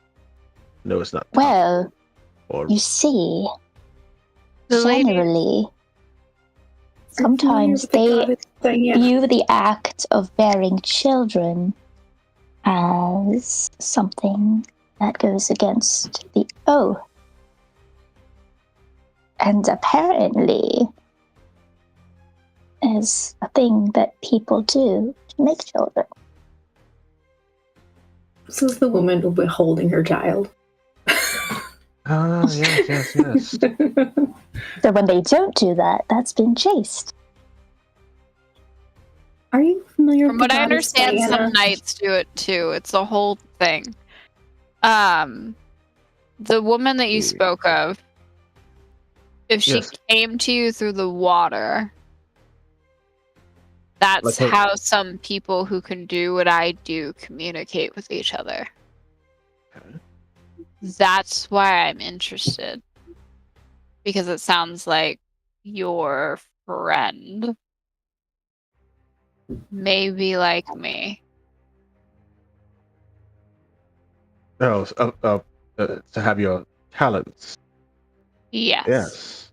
B: No, it's not.
D: Well, you see, generally, sometimes they view the act of bearing children as something that goes against the oath. And apparently is a thing that people do to make children.
E: This is the woman who was holding her child.
B: Yes.
D: So when they don't do that, that's been chased.
E: Are you familiar
C: From
E: with
C: what
E: the
C: I
E: goddess
C: understand,
E: Diana?
C: some knights do it too. It's a whole thing. The woman that you spoke of, if she
B: Yes.
C: came to you through the water, that's
B: Like her-
C: how some people who can do what I do communicate with each other.
B: Okay.
C: That's why I'm interested. Because it sounds like your friend may be like me.
B: Oh, to have your talents.
C: Yes.
B: Yes.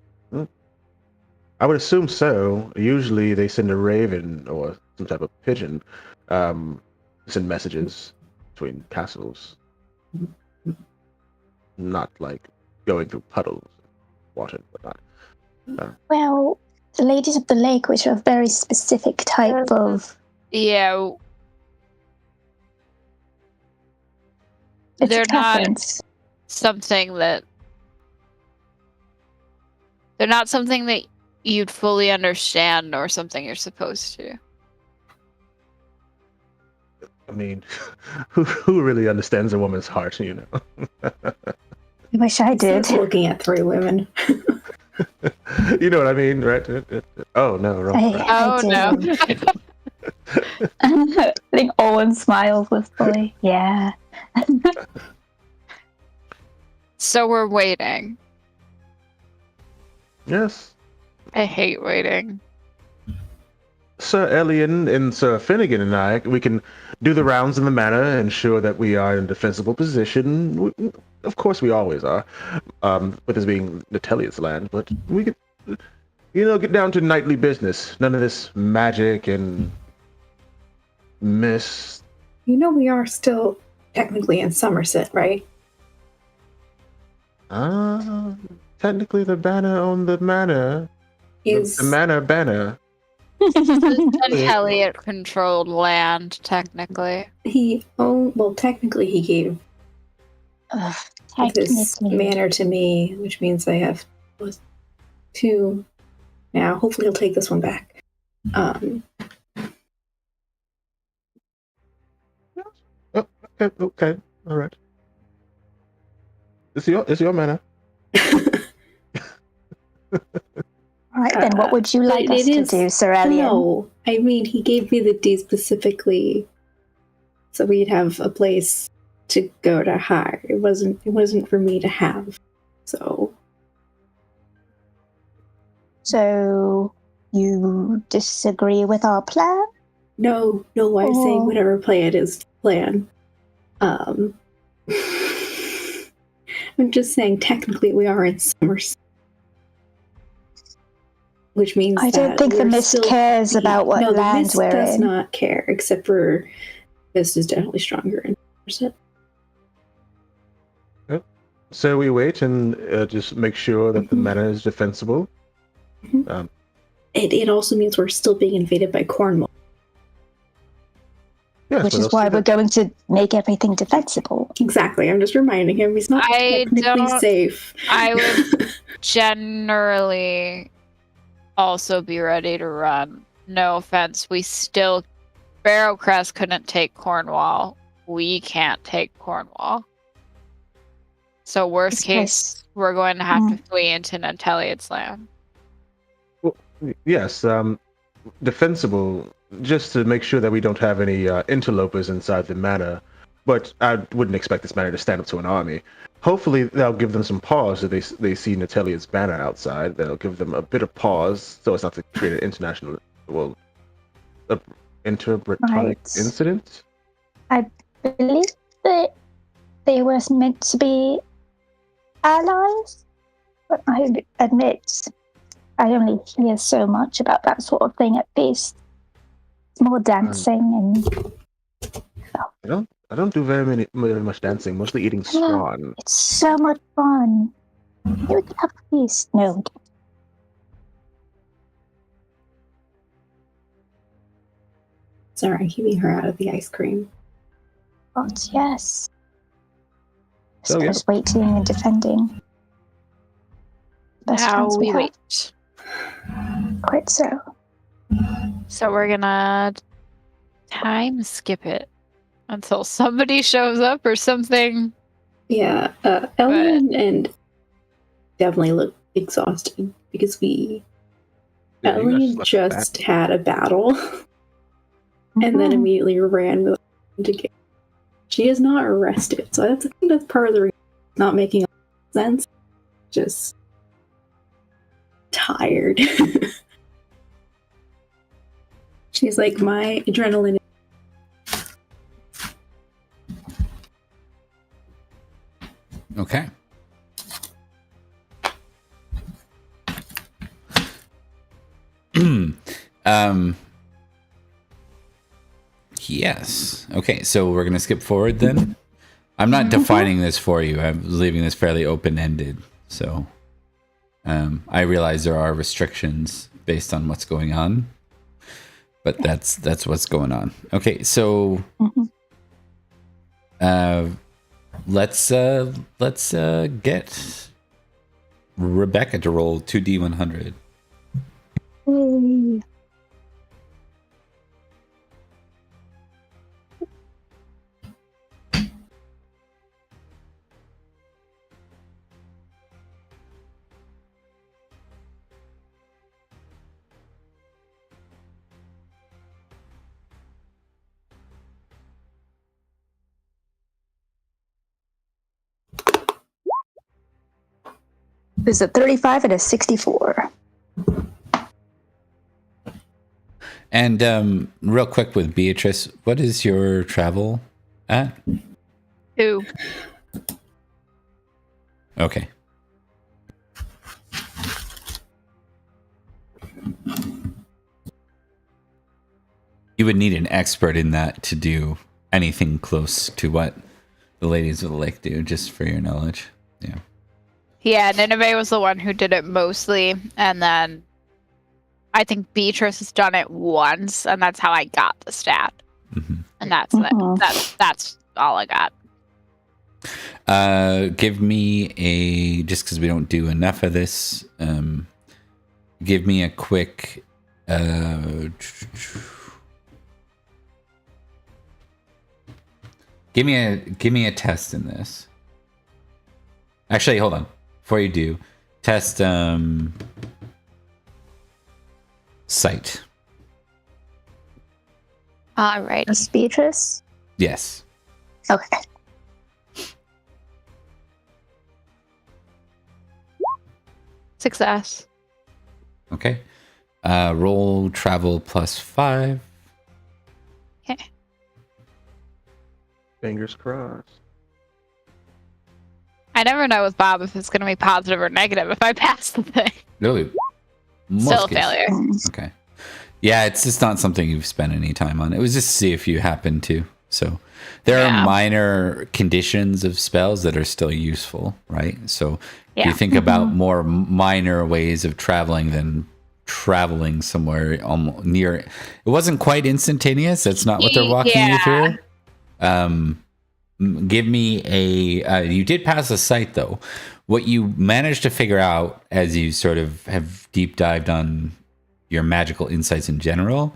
B: I would assume so. Usually they send a raven or some type of pigeon, send messages between castles. Not like going through puddles, water, and whatnot.
D: Well, the ladies of the lake, which are a very specific type of...
C: Yeah.
D: It's
C: They're
D: a
C: not
D: preference.
C: something that you'd fully understand or something you're supposed to.
B: I mean, who really understands a woman's heart, you know?
D: I wish I did.
E: Stop looking at 3 women.
B: You know what I mean, right? Oh, no, wrong. Right.
C: Oh no.
D: I think Owen smiles wistfully. Yeah.
C: So we're waiting.
B: Yes.
C: I hate waiting.
B: Sir Elian and Sir Finnegan and I, we can do the rounds in the manor, ensure that we are in a defensible position. Of course, we always are, with this being Nanteleod's land, but we could, get down to knightly business. None of this magic and mist.
E: You know we are still technically in Somerset, right?
B: Technically the banner on the manor.
E: Is
B: The manor banner.
C: Nanteleod controlled land, technically.
E: technically he gave this
D: Technically.
E: manor to me, which means I have 2 now. Hopefully he'll take this one back.
B: Okay, all right. It's your manor.
D: All right, then what would you like us to do, Sir Elian?
E: No, I mean, he gave me the D specifically so we'd have a place to go to hire. It wasn't for me to have. So
D: you disagree with our plan?
E: no, I'm saying whatever plan is the plan. I'm just saying technically we are in Somerset. Which means
D: I don't think the mist cares about what land we're in.
E: The mist does not care, except for mist is definitely stronger in Somerset.
B: Yep. So we wait and just make sure that the manor is defensible.
E: Mm-hmm. It also means we're still being invaded by Cornwall.
B: Yes,
D: which is why we're going to make everything defensible.
E: Exactly. I'm just reminding him he's not technically safe.
C: I would generally also be ready to run. No offense. Barrowcrest couldn't take Cornwall. We can't take Cornwall. So worst case, we're going to have to flee into Nanteleod's land.
B: Well, yes, defensible, just to make sure that we don't have any interlopers inside the manor. But I wouldn't expect this manor to stand up to an army. Hopefully, that'll give them some pause if they see Nanteleod's banner outside. That'll give them a bit of pause, so as not to create an inter-Brittonic incident.
D: I believe that they were meant to be allies, but I admit I only hear so much about that sort of thing at feast. It's more dancing and...
B: I don't do very much dancing, mostly eating swan.
D: It's so much fun. We could have a feast. No.
E: Sorry, keeping her out of the ice cream.
D: But yes.
B: So, yeah.
D: Just waiting and defending.
C: Now we wait.
D: Quite so.
C: So we're gonna time skip it until somebody shows up or something.
E: Yeah, Ellen and definitely look exhausted because
B: Yeah, you guys
E: Ellie
B: slept
E: just had a battle and then immediately ran with to get. She is not rested, so I think that's part of the reason it's not making sense. Just tired. She's like, my adrenaline.
A: Okay. Yes. Okay, so we're gonna skip forward then. I'm not defining this for you. I'm leaving this fairly open-ended. So I realize there are restrictions based on what's going on, but that's what's going on. Okay, so let's get Rebecca to roll 2d100.
D: Yay. There's a 35 and a 64.
A: And real quick with Beatrice, what is your travel at?
C: 2.
A: Okay. You would need an expert in that to do anything close to what the ladies of the lake do, just for your knowledge. Yeah.
C: Yeah, Nineveh was the one who did it mostly, and then I think Beatrice has done it once, and that's how I got the stat.
A: Mm-hmm.
C: And that's it. That's all I got.
A: Give me a, just because we don't do enough of this, give me a quick give me a test in this. Actually, hold on. Before you do, test sight.
C: All right.
D: Miss Beatrice?
A: Yes.
D: Okay.
C: Success.
A: Okay. Roll travel +5.
C: Okay.
B: Fingers crossed.
C: I never know with Bob if it's going to be positive or negative if I pass the thing.
A: Really?
C: Still a failure.
A: Okay. Yeah, it's just not something you've spent any time on. It was just to see if you happen to. So there are minor conditions of spells that are still useful, right? So if you think about more minor ways of traveling than traveling somewhere almost near. It wasn't quite instantaneous. That's not what they're walking you through. Give me a. You did pass a sight though. What you managed to figure out as you sort of have deep dived on your magical insights in general,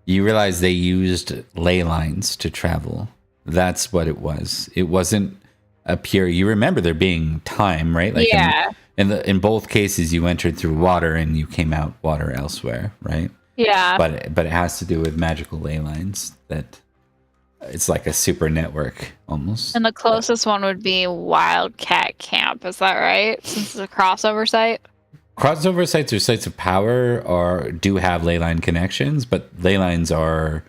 A: you realize they used ley lines to travel. That's what it was. It wasn't a pure. You remember there being time, right? Like in both cases, you entered through water and you came out water elsewhere, right?
C: Yeah.
A: But it has to do with magical ley lines that. It's like a super network almost.
C: And the closest one would be Wildcat Camp. Is that right? Since it's a crossover site?
A: Crossover sites or sites of power do have ley line connections, but ley lines are...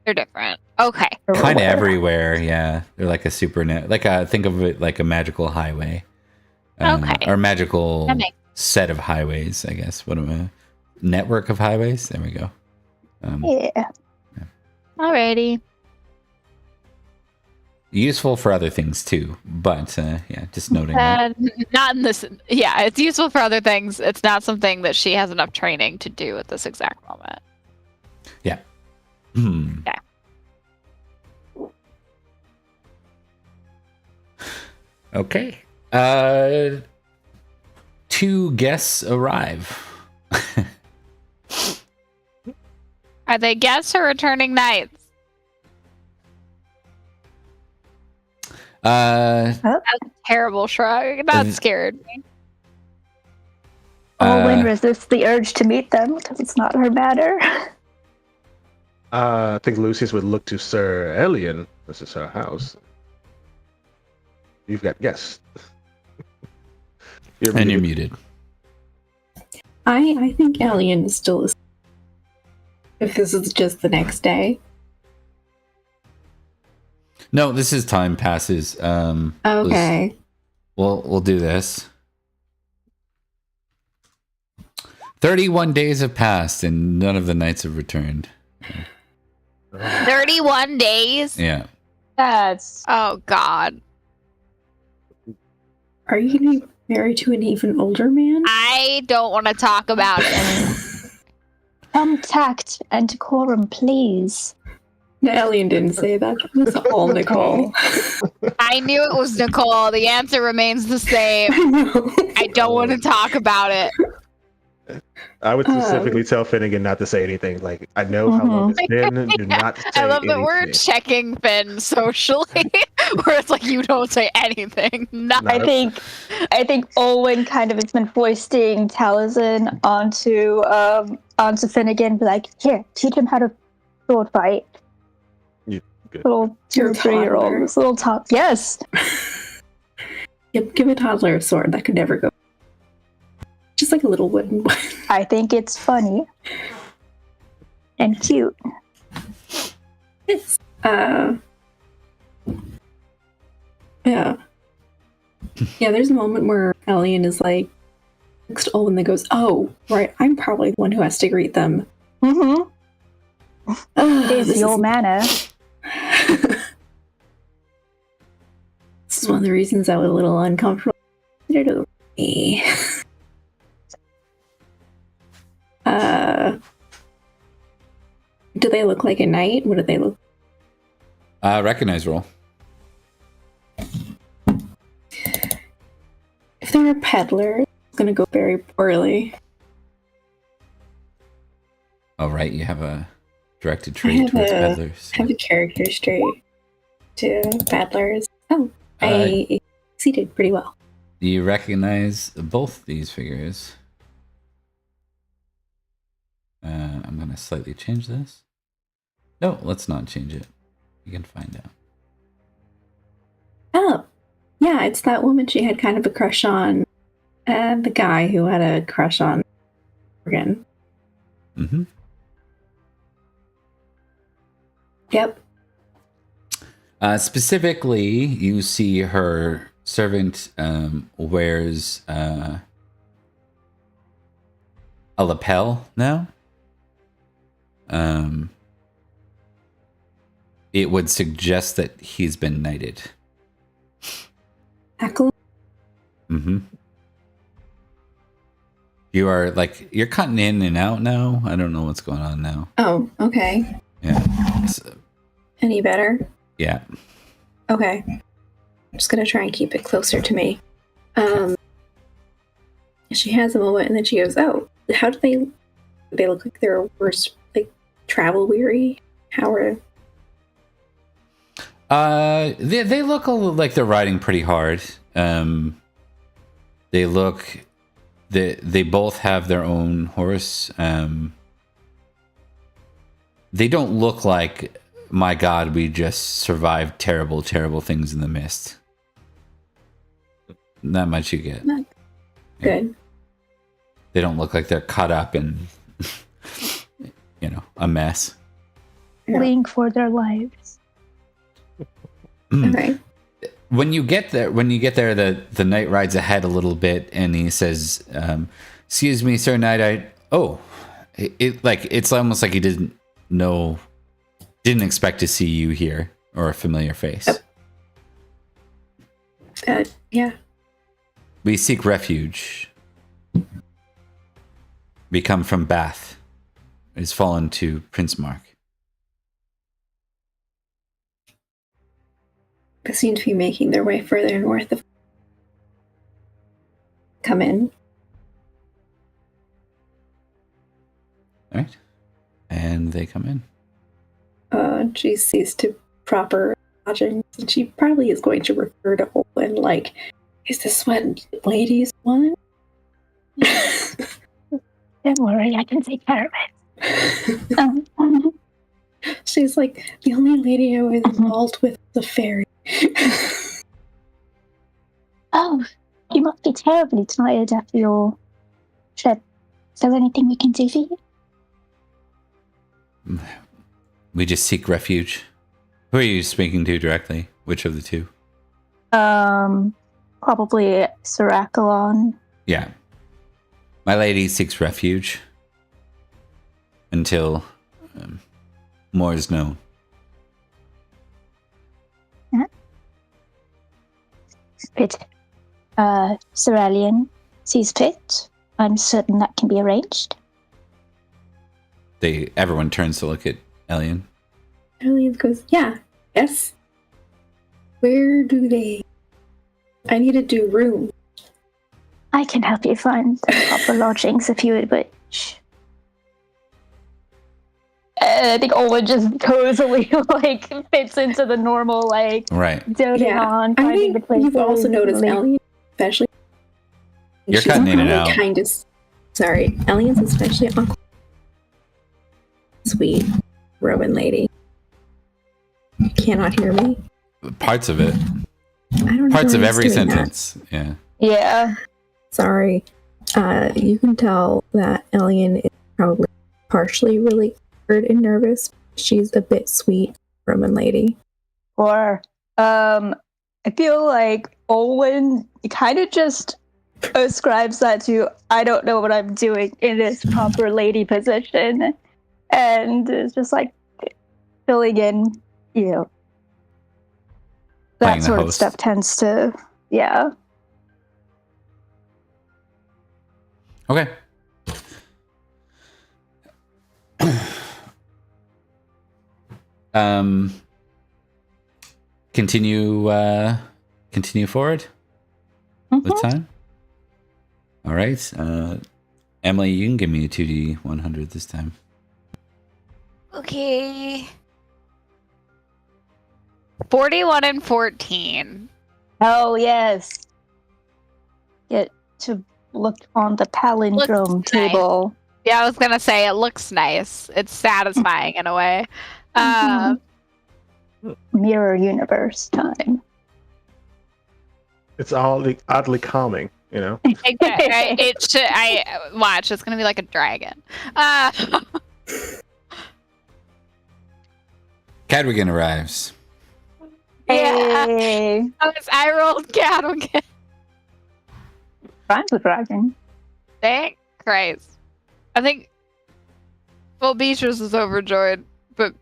C: They're different. Okay.
A: Kind of everywhere, yeah. They're like a super net. Think of it like a magical highway.
C: Okay.
A: Or magical set of highways, I guess. What am I? Network of highways? There we go.
D: Yeah.
C: Alrighty.
A: Useful for other things too, but just noting that.
C: Not in this. Yeah, it's useful for other things. It's not something that she has enough training to do at this exact moment.
A: Yeah. Okay. 2 guests arrive.
C: Are they guests or returning knights? That's a terrible shrug. That scared me.
D: Olwen resists the urge to meet them because it's not her matter.
B: I think Lucius would look to Sir Elian. This is her house. You've got guests.
A: You're muted.
E: I think Elian is still asleep. If this is just the next day.
A: No, this is time passes.
E: Okay.
A: We'll do this. 31 days have passed and none of the knights have returned.
C: 31 days?
A: Yeah.
D: That's...
C: Oh, God.
E: Are you going to be married to an even older man?
C: I don't want to talk about it.
D: Some tact and decorum, please.
E: No, Elian didn't say that. That was all Nicole.
C: I knew it was Nicole. The answer remains the same.
E: I know.
C: I don't want to talk about it.
B: I would specifically tell Finnegan not to say anything. Like, I know how long it's been. Do not say
C: I love that we're
B: anything.
C: checking Finn socially, where it's like you don't say anything. Nothing.
D: I think Olwen kind of has been foisting Taliesin onto Finnegan. Be like, here, teach him how to sword fight.
B: Good.
D: Little 2 or 3 year old, this little top. Yes.
E: Yep, give a toddler a sword. That could never go. Just like a little wooden one.
D: I think it's funny and cute.
E: It's yeah. Yeah, there's a moment where Elian is like next to Olwen that goes, oh, right, I'm probably the one who has to greet them.
D: Mm-hmm. It is your manner.
E: This is one of the reasons I was a little uncomfortable. Get it over me. Do they look like a knight? What do they look like?
A: Recognize roll.
E: If they're a peddler, it's going to go very poorly.
A: Oh, right. You have a directed trait towards peddlers.
E: I have a character trait to peddlers. Oh, I succeeded pretty well.
A: You recognize both these figures. I'm going to slightly change this. No, let's not change it. You can find out.
E: Oh, yeah, it's that woman she had kind of a crush on, and the guy who had a crush on Morgan.
A: Mm-hmm.
E: Yep.
A: Specifically, you see her servant wears a lapel now. It would suggest that he's been knighted.
E: Echo?
A: Mm-hmm. You are you're cutting in and out now. I don't know what's going on now.
E: Oh, okay.
A: Yeah.
E: Any better?
A: Yeah.
E: Okay. I'm just gonna try and keep it closer to me. She has a moment and then she goes, oh, how do they look like they're worse, like travel weary? How are
A: they look like they're riding pretty hard. They both have their own horse. They don't look like, my God, we just survived terrible, terrible things in the mist. Not much you get.
E: Not good.
A: They don't look like they're cut up and, a mess.
D: Fleeing for their lives.
E: Okay.
A: When you get there, the knight rides ahead a little bit and he says, "Excuse me, Sir Knight. It's almost like he didn't expect to see you here or a familiar face."
E: Yeah.
A: We seek refuge. We come from Bath. It has fallen to Prince Mark.
E: They seem to be making their way further north of. Come in.
A: All right. And they come in.
E: She sees to proper lodgings, and she probably is going to refer to Olin like, is this what ladies want?
D: Don't worry, I can take care of it.
E: She's like, the only lady I was involved with was a fairy.
D: Oh, you must be terribly tired after your trip. Is there anything we can do for you?
A: We just seek refuge. Who are you speaking to directly? Which of the two?
D: Probably Sarakalon.
A: Yeah. My lady seeks refuge until more is known.
D: Fit. Ceralian sees fit. I'm certain that can be arranged.
A: Everyone turns to look at Elian.
E: Elian goes, yeah, yes. Where do they... I need to do room.
D: I can help you find the proper lodgings if you would wish. I think Olin just totally fits into the normal
A: right.
D: doting on
E: I
D: finding
E: think
D: the place.
E: you've also noticed Elian, especially.
A: You're
E: she's
A: cutting in and out.
E: Kind of. Sorry, Elian's especially a sweet Roman lady. You cannot hear me.
A: Parts of it.
E: I don't know.
A: Parts of
E: why
A: every
E: it's doing
A: sentence.
E: that.
D: Yeah.
E: Sorry. You can tell that Elian is probably partially really scared and nervous. She's a bit sweet Roman lady.
D: Or I feel like Olin kind of just ascribes that to, I don't know what I'm doing in this proper lady position, and it's just filling in, that
A: Playing the
D: sort of
A: host.
D: stuff tends to, yeah.
A: Okay. Continue forward with time. All right. Emily, you can give me a 2d100 this time.
C: Okay. 41 and 14.
D: Oh, yes. Get to look on the palindrome
C: Looks nice.
D: table.
C: Yeah, I was gonna say it looks nice. It's satisfying in a way.
D: Mirror universe time.
B: It's oddly calming, you know.
C: It should. I watch. It's gonna be like a dragon.
A: Cadrigan arrives.
C: Yeah.
D: Hey.
C: I rolled Cadrigan.
D: Fine with dragon.
C: Thank Christ. I think. Well, Beatrice is overjoyed, but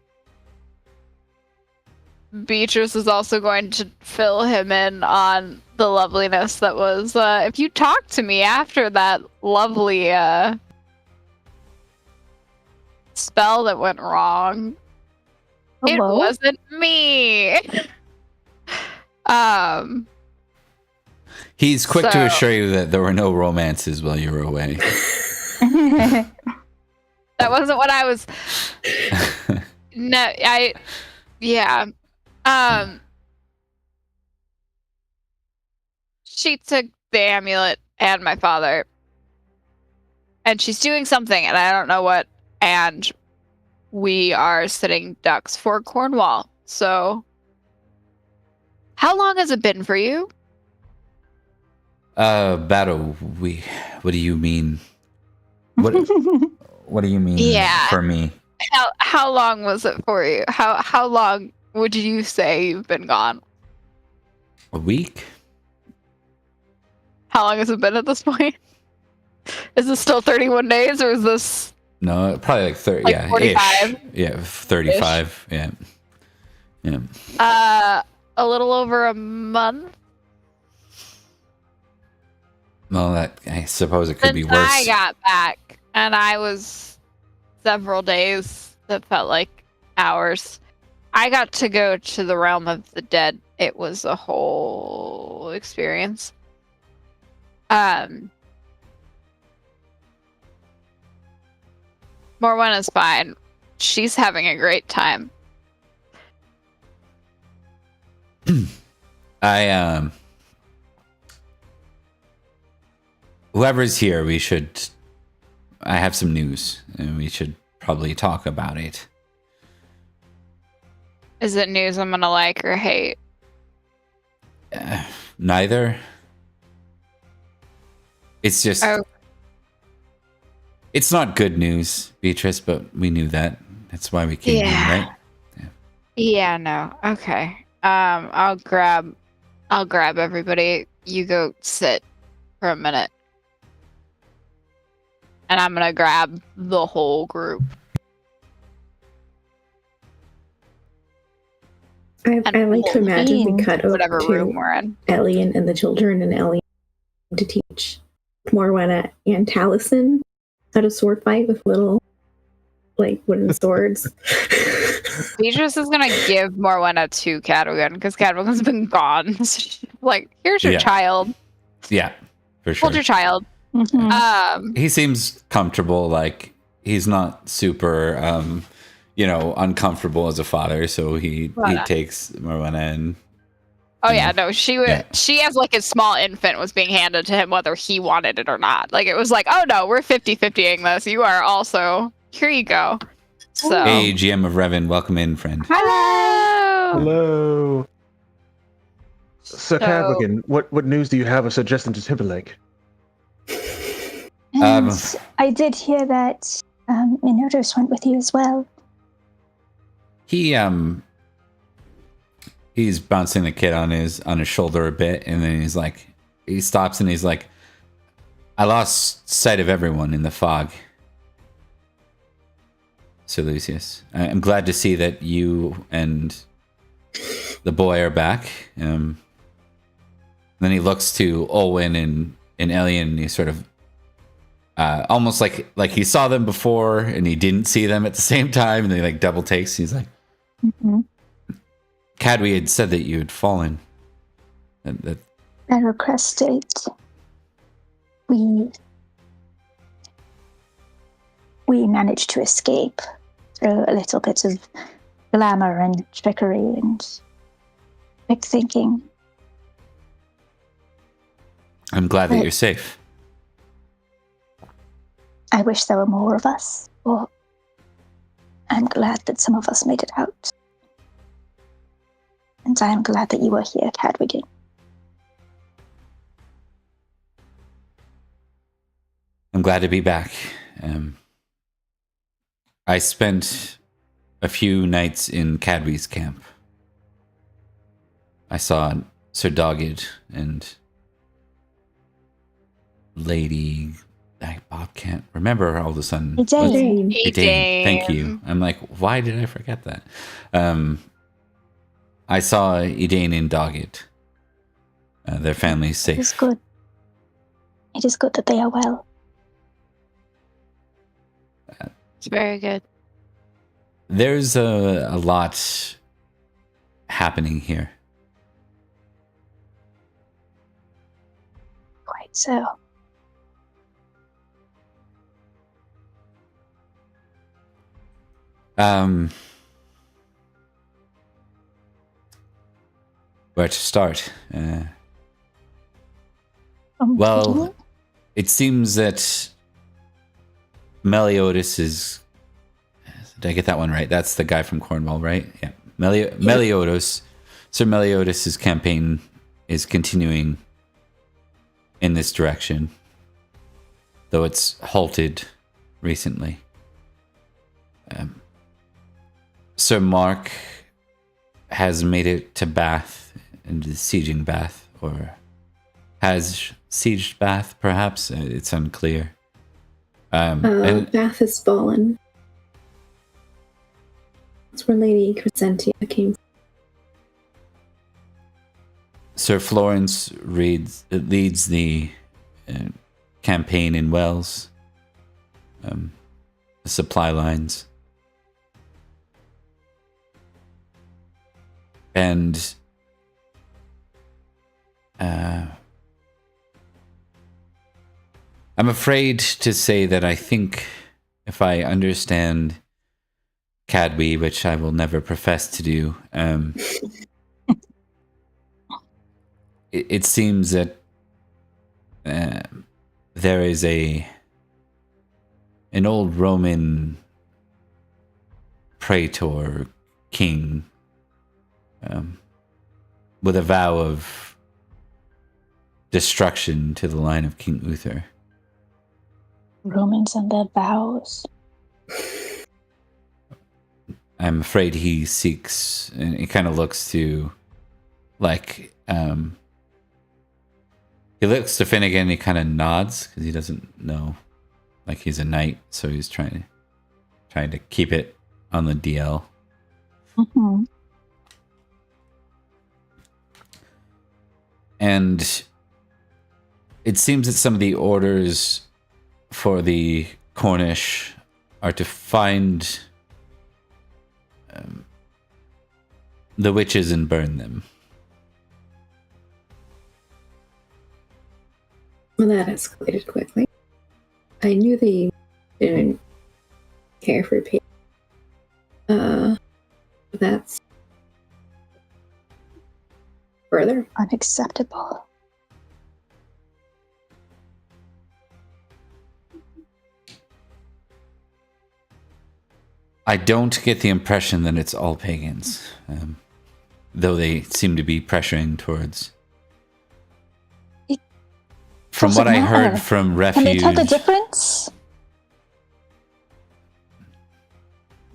C: Beatrice is also going to fill him in on the loveliness that was. If you talk to me after that lovely spell that went wrong,
D: Hello?
C: it wasn't me.
A: He's quick to
C: So-
A: assure you that there were no romances while you were away.
C: That wasn't what I was. No, yeah. She took the amulet and my father, and she's doing something, and I don't know what. And we are sitting ducks for Cornwall. So, how long has it been for you?
A: What do you mean? What do you mean
C: Yeah.
A: for me?
C: How long was it for you? How long would you say you've been gone?
A: A week?
C: How long has it been at this point? Is this still 31 days, or is this
A: No, probably like 30.
C: Like
A: yeah,
C: 45?
A: ish. Yeah, 35. Ish. Yeah.
C: A little over a month?
A: Well, I suppose it could be
C: Since
A: worse.
C: I got back, and I was several days that felt like hours. I got to go to the realm of the dead. It was a whole experience. Morwen is fine. she's having a great time.
A: Whoever's here, I have some news, and we should probably talk about it.
C: Is it news I'm gonna like or hate?
A: Neither. It's just... It's not good news, Beatrice, but we knew that. That's why we came in, right?
C: Yeah, no. Okay. I'll grab everybody. You go sit for a minute. And I'm gonna grab the whole group.
E: I like to imagine we cut over
C: whatever
E: to
C: room we're in.
E: Ellie and the children, and Ellie to teach Morwenna and Taliesin how to sword fight with little, like, wooden swords.
C: Beatrice is gonna give Morwenna to Cadwagan because Cadwagan's been gone. So she's like, here's your child.
A: Yeah, for sure.
C: Hold your child.
D: Mm-hmm.
A: He seems comfortable. Like, he's not super, uncomfortable as a father. So he takes Morwenna and...
C: Oh yeah, no, she as like a small infant was being handed to him whether he wanted it or not. Like, it was like, oh no, we're 50-50ing this. You are also, here you go. So,
A: hey, GM of Revan, welcome in, friend.
C: Hello.
B: Hello. So, Cadwagan, what news do you have of Sir Justin to Timberlake?
D: And I did hear that Manors went with you as well.
A: He's bouncing the kid on his shoulder a bit, and then he stops and he's like, I lost sight of everyone in the fog, Sir Lucius. I'm glad to see that you and the boy are back. Then he looks to Olwen and Ellie, and he sort of almost like he saw them before and he didn't see them at the same time, and they like double takes. He's like, Cadwy had said that you had fallen. That
D: I requested we managed to escape through a little bit of glamour and trickery and quick thinking.
A: I'm glad that you're safe.
D: I wish there were more of us, or I'm glad that some of us made it out. And I am glad that you were here, Cadwagan.
A: I'm glad to be back. I spent a few nights in Cadwy's camp. I saw Sir Dogged and Lady... Bob can't remember all of a sudden.
D: Idane.
A: Thank you. I'm like, why did I forget that? I saw Idane and Dogged. Their family's safe.
D: It is good. It is good that they are well.
C: It's very good.
A: There's a lot happening here.
D: Quite so.
A: Where to start? Well, it seems that Meliodas is... Did I get that one right? That's the guy from Cornwall, right? Yeah. Meliodas. Sir Meliodas' campaign is continuing in this direction, though it's halted recently. Sir Mark has made it to Bath, into sieging Bath, or has sieged Bath, perhaps? It's unclear.
E: Bath has fallen. That's where Lady Crescentia came from.
A: Sir Florence leads the campaign in Wales, the supply lines. And I'm afraid to say that I think, if I understand Cadwy, which I will never profess to do. It seems that there is an old Roman praetor king with a vow of destruction to the line of King Uther.
D: Romans and their vows.
A: I'm afraid he seeks, and he kind of looks to, like, he looks to Finnegan and he kind of nods because he doesn't know, like, he's a knight, so he's trying to keep it on the DL.
D: Mm-hmm.
A: And it seems that some of the orders for the Cornish are to find the witches and burn them.
E: Well, that escalated quickly. I knew they didn't care for people. That's further.
D: Unacceptable.
A: I don't get the impression that it's all pagans, though they seem to be pressuring towards. From what I heard from Refuge...
D: Can they tell the difference?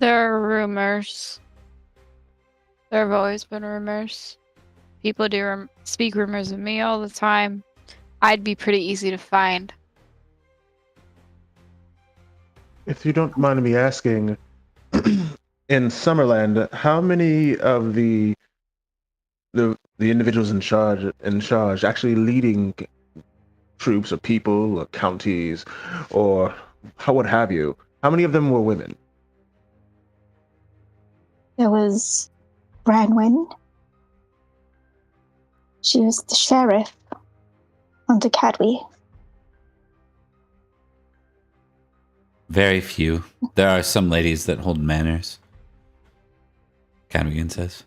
C: There are rumors. There have always been rumors. People do speak rumors of me all the time. I'd be pretty easy to find.
B: If you don't mind me asking, in Summerland, how many of the individuals in charge actually leading troops or people or counties or what have you, how many of them were women?
D: There was Branwen. She was the sheriff under Cadwy.
A: Very few. There are some ladies that hold manors, Cadwigan says.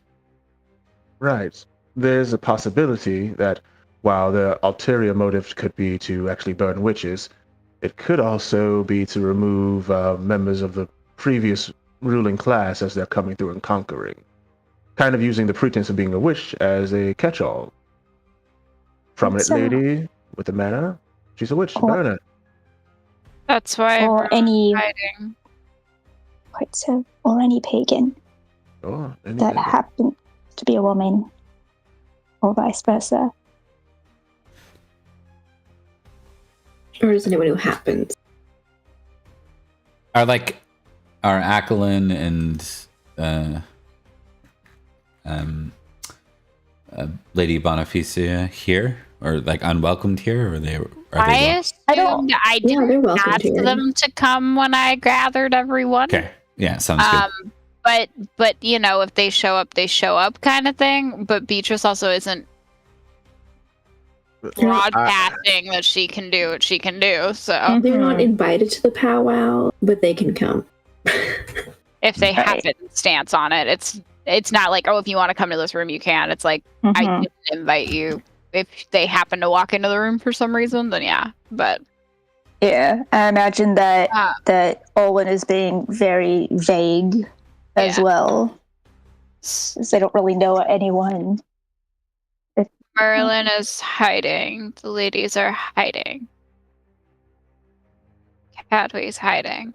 B: Right. There's a possibility that while the ulterior motive could be to actually burn witches, it could also be to remove members of the previous ruling class as they're coming through and conquering. Kind of using the pretense of being a witch as a catch-all. Prominent lady with a manor, she's a witch, burn her.
C: That's why
D: Or any
C: hiding.
D: Quite so. Or any pagan that happened to be a woman, or vice versa.
E: Or just anyone who happens.
A: Are Ackland and Lady Bonifacia here, or like unwelcomed here, or
C: I didn't ask them to come when I gathered everyone.
A: Okay, yeah, sounds good.
C: But you know, if they show up, they show up, kind of thing. But Beatrice also isn't broadcasting that she can do what she can do. So
E: they're not invited to the powwow, but they can come
C: if they have a stance on it. It's not like, oh, if you want to come to this room, you can. It's like, I didn't invite you. If they happen to walk into the room for some reason, then yeah. But
D: yeah, I imagine that Olwen is being very vague as well, since they don't really know anyone.
C: Merlin is hiding. The ladies are hiding. Cadwy's hiding.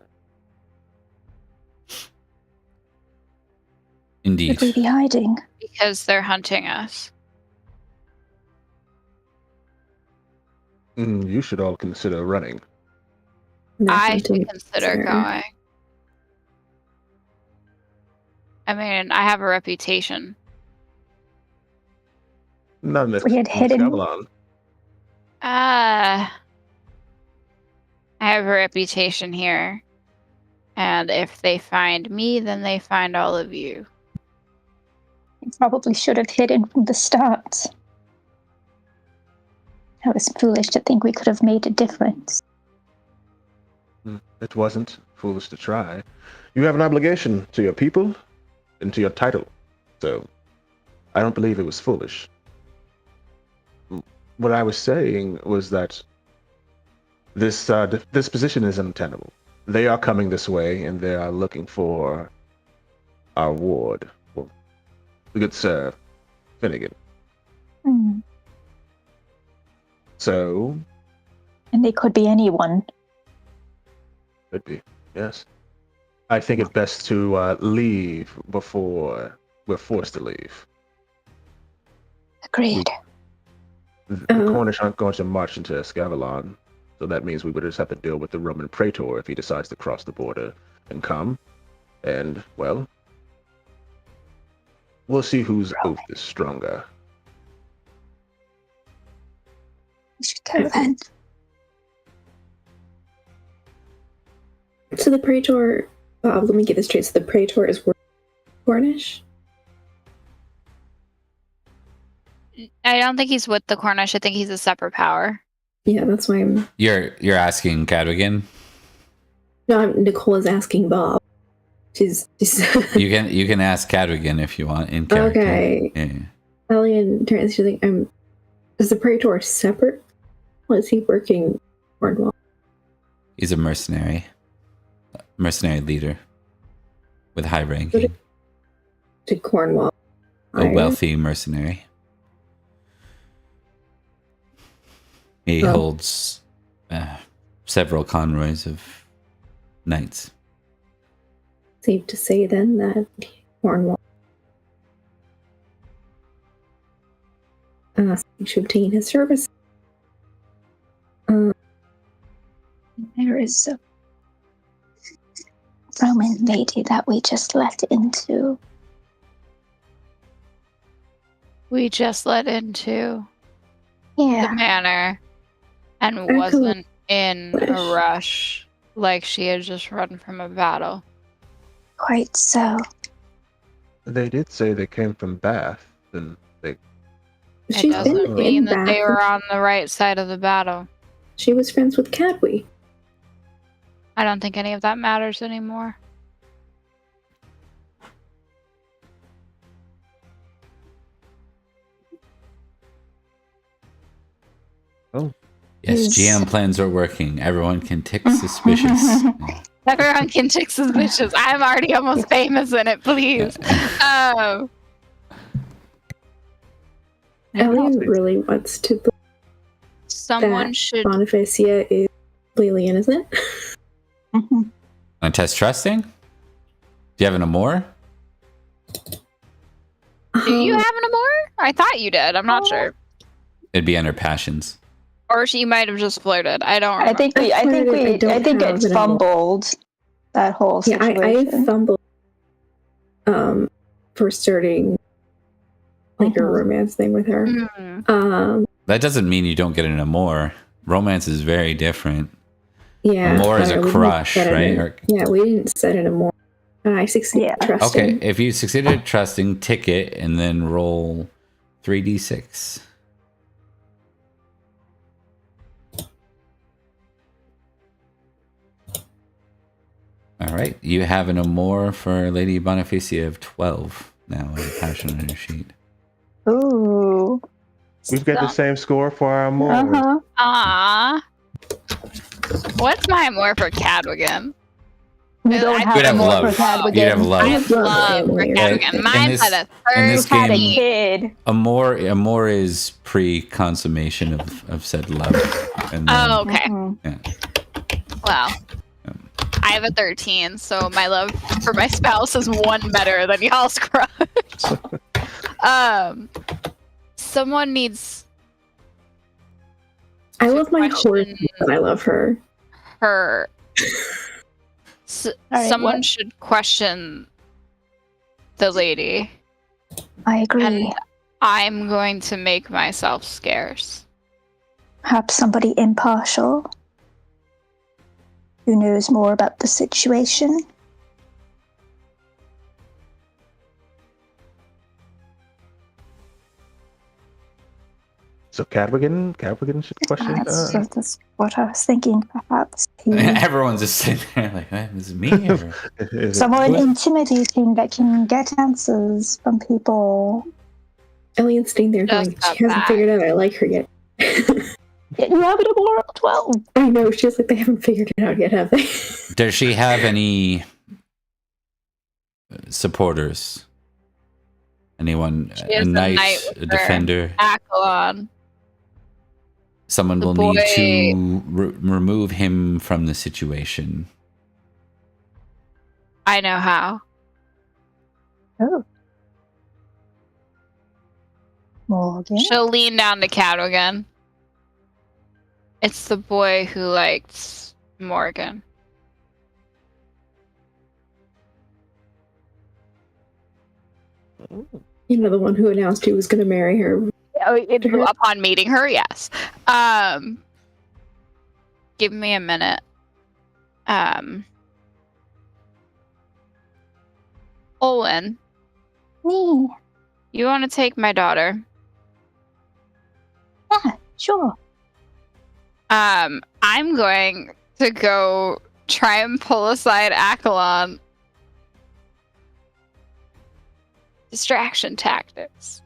A: Indeed.
D: Would we be hiding?
C: Because they're hunting us.
B: You should all consider running.
C: I should consider going. I mean, I have a reputation.
B: Not in this
D: we had hidden.
C: I have a reputation here. And if they find me, then they find all of you.
D: We probably should have hidden from the start. I was foolish to think we could have made a difference.
B: It wasn't foolish to try. You have an obligation to your people and to your title. So, I don't believe it was foolish. What I was saying was that this position is untenable. They are coming this way, and they are looking for our ward. Well, the good Sir Finnegan.
D: Hmm.
B: So,
D: And they could be anyone.
B: could be, yes. I think it's best to leave before we're forced to leave.
D: Agreed.
B: The Cornish aren't going to march into Escavalon, so that means we would just have to deal with the Roman Praetor if he decides to cross the border and come. And, well, we'll see whose oath is stronger.
D: We should go then.
E: So the Praetor, let me get this straight. So the Praetor is Cornish?
C: I don't think he's with the Cornish. I think he's a separate power.
E: Yeah, that's why I'm...
A: You're asking Cadwigan?
E: No, Nicole is asking Bob. She's
A: You can ask Cadwigan if you want in character.
E: Okay.
A: Yeah.
E: Alien turns, she's like, is the Praetor separate? Or is he working Cornwall?
A: He's a mercenary leader with high ranking.
E: To Cornwall.
A: A wealthy mercenary. He holds several conroys of knights.
E: Safe to say then that Cornwall should obtain his service.
D: There is a Roman lady that we just let into.
C: We just let into
D: Yeah.
C: the manor and wasn't in a rush like she had just run from a battle.
D: Quite so.
B: They did say they came from Bath, and
C: It
E: She's
C: doesn't
E: been
C: mean
E: in
C: that they
E: Bath.
C: were on the right side of the battle.
E: She was friends with Cadwy.
C: I don't think any of that matters anymore.
A: Yes, GM plans are working. Everyone can tick suspicious.
C: Everyone can tick suspicious. I'm already almost famous in it, please.
E: Alien really wants to believe
C: Someone
E: that
C: should.
E: Bonifacia is completely innocent.
A: Want to test trusting? Do you have an amour?
C: Do you have an amour? I thought you did. I'm not sure.
A: It'd be under passions.
C: Or she might have just flirted. I don't remember.
D: I think it's fumbled. That whole
E: Yeah,
D: situation.
E: I fumbled for starting like a romance thing with her.
C: Mm.
A: That doesn't mean you don't get an amour. Romance is very different.
E: Yeah,
A: Amour is a
E: we didn't
A: crush,
E: set it
A: right?
E: in-
A: Or-
E: yeah, we didn't set an amour. I succeeded trusting.
A: Okay, if you succeeded at trusting, tick it and then roll 3d6. All right, you have an amour for Lady Bonifacia of 12 now with a passion on your sheet.
D: Ooh.
B: we've got the same score for our amour.
D: Uh-huh.
C: Ah. What's my amour for Cadwigan?
D: You don't
C: You'd
D: have
A: have
D: more
A: love.
D: for Cadwigan.
A: You'd have love.
C: I have love for
E: In
C: Cadwigan. Mine's
A: this-
C: at
A: in
C: a
A: this
D: Had a
C: 13.
D: kid.
A: Amour is pre-consummation of said love. And then,
C: Oh, okay.
D: Mhm.
C: Well, I have a 13, so my love for my spouse is one better than y'all's crush. Someone needs
E: I love my horse,
C: question
E: but I love her.
C: her.
D: Alright,
C: Someone
D: what?
C: should question the lady,
D: I agree.
C: and I'm going to make myself scarce.
D: Perhaps somebody impartial who knows more about the situation.
B: So Cadwigan should question.
D: That's what I was thinking. Perhaps
A: Everyone's just sitting there like, is it me? Or?
D: someone intimidating that can get answers from people.
E: Elliott's staying there
C: Just
E: going,
C: got
E: she hasn't
C: back.
E: figured out I like her yet.
D: You have it a moral 12.
E: I know, she's like, they haven't figured it out yet, have they?
A: Does she have any supporters? Anyone?
C: She
A: A
C: has
A: knight,
C: with
A: a
C: her.
A: defender?
C: Accolon.
A: Someone
C: The
A: will
C: boy-
A: need to remove him from the situation.
C: I know how.
D: Oh. Morgan.
C: She'll lean down to Cadwigan. It's the boy who likes Morgan.
E: You know, the one who announced he was going to marry her.
C: Upon meeting her, yes. Give me a minute. Olwen,
D: Me.
C: you want to take my daughter?
D: Yeah, sure.
C: I'm going to go try and pull aside Accolon. Distraction tactics.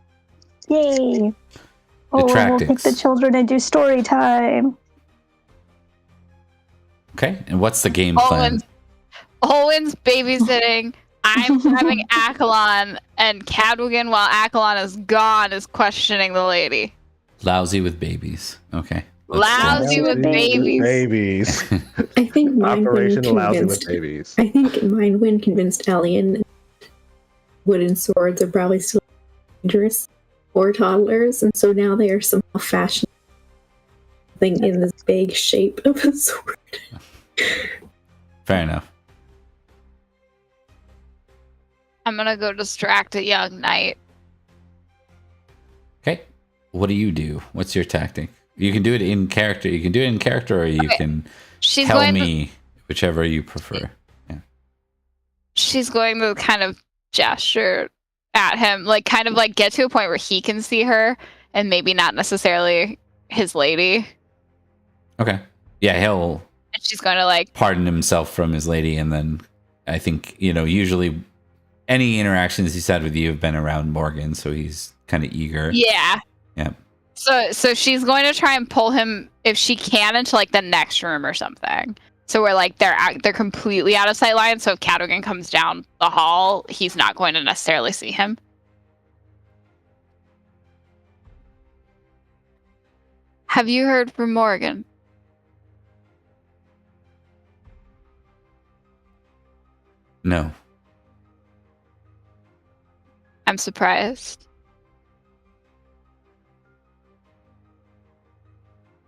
D: Yay. Oh, we'll take
A: tactics.
D: the children and do story time.
A: Okay, and what's the game plan?
C: Olwen's babysitting. I'm having Accolon, and Cadwigan, while Accolon is gone, is questioning the lady.
A: Lousy with babies. Okay.
C: Lousy with babies.
B: Babies.
E: I think
B: Operation
E: Mindwind
B: Lousy with
E: convinced.
B: Babies.
E: I think Mindwind convinced Alien wooden swords are probably still dangerous for toddlers, and so now they are somehow fashioned thing in this big shape of a sword.
A: Fair enough.
C: I'm gonna go distract a young knight.
A: Okay. What do you do? What's your tactic? You can do it in character. You can do it in character, or you can
C: She's
A: tell
C: going
A: me, whichever you prefer.
C: She's going to kind of gesture at him, like kind of like get to a point where he can see her, and maybe not necessarily his lady.
A: Okay. Yeah, he'll
C: And she's going to like,
A: pardon himself from his lady, and then I think, usually any interactions he's had with you have been around Morgan, so he's kind of eager.
C: yeah.
A: Yeah.
C: So she's going to try and pull him, if she can, into like the next room or something. So we're like they're completely out of sight line. So if Cadwigan comes down the hall, he's not going to necessarily see him. Have you heard from Morgan?
A: No.
C: I'm surprised.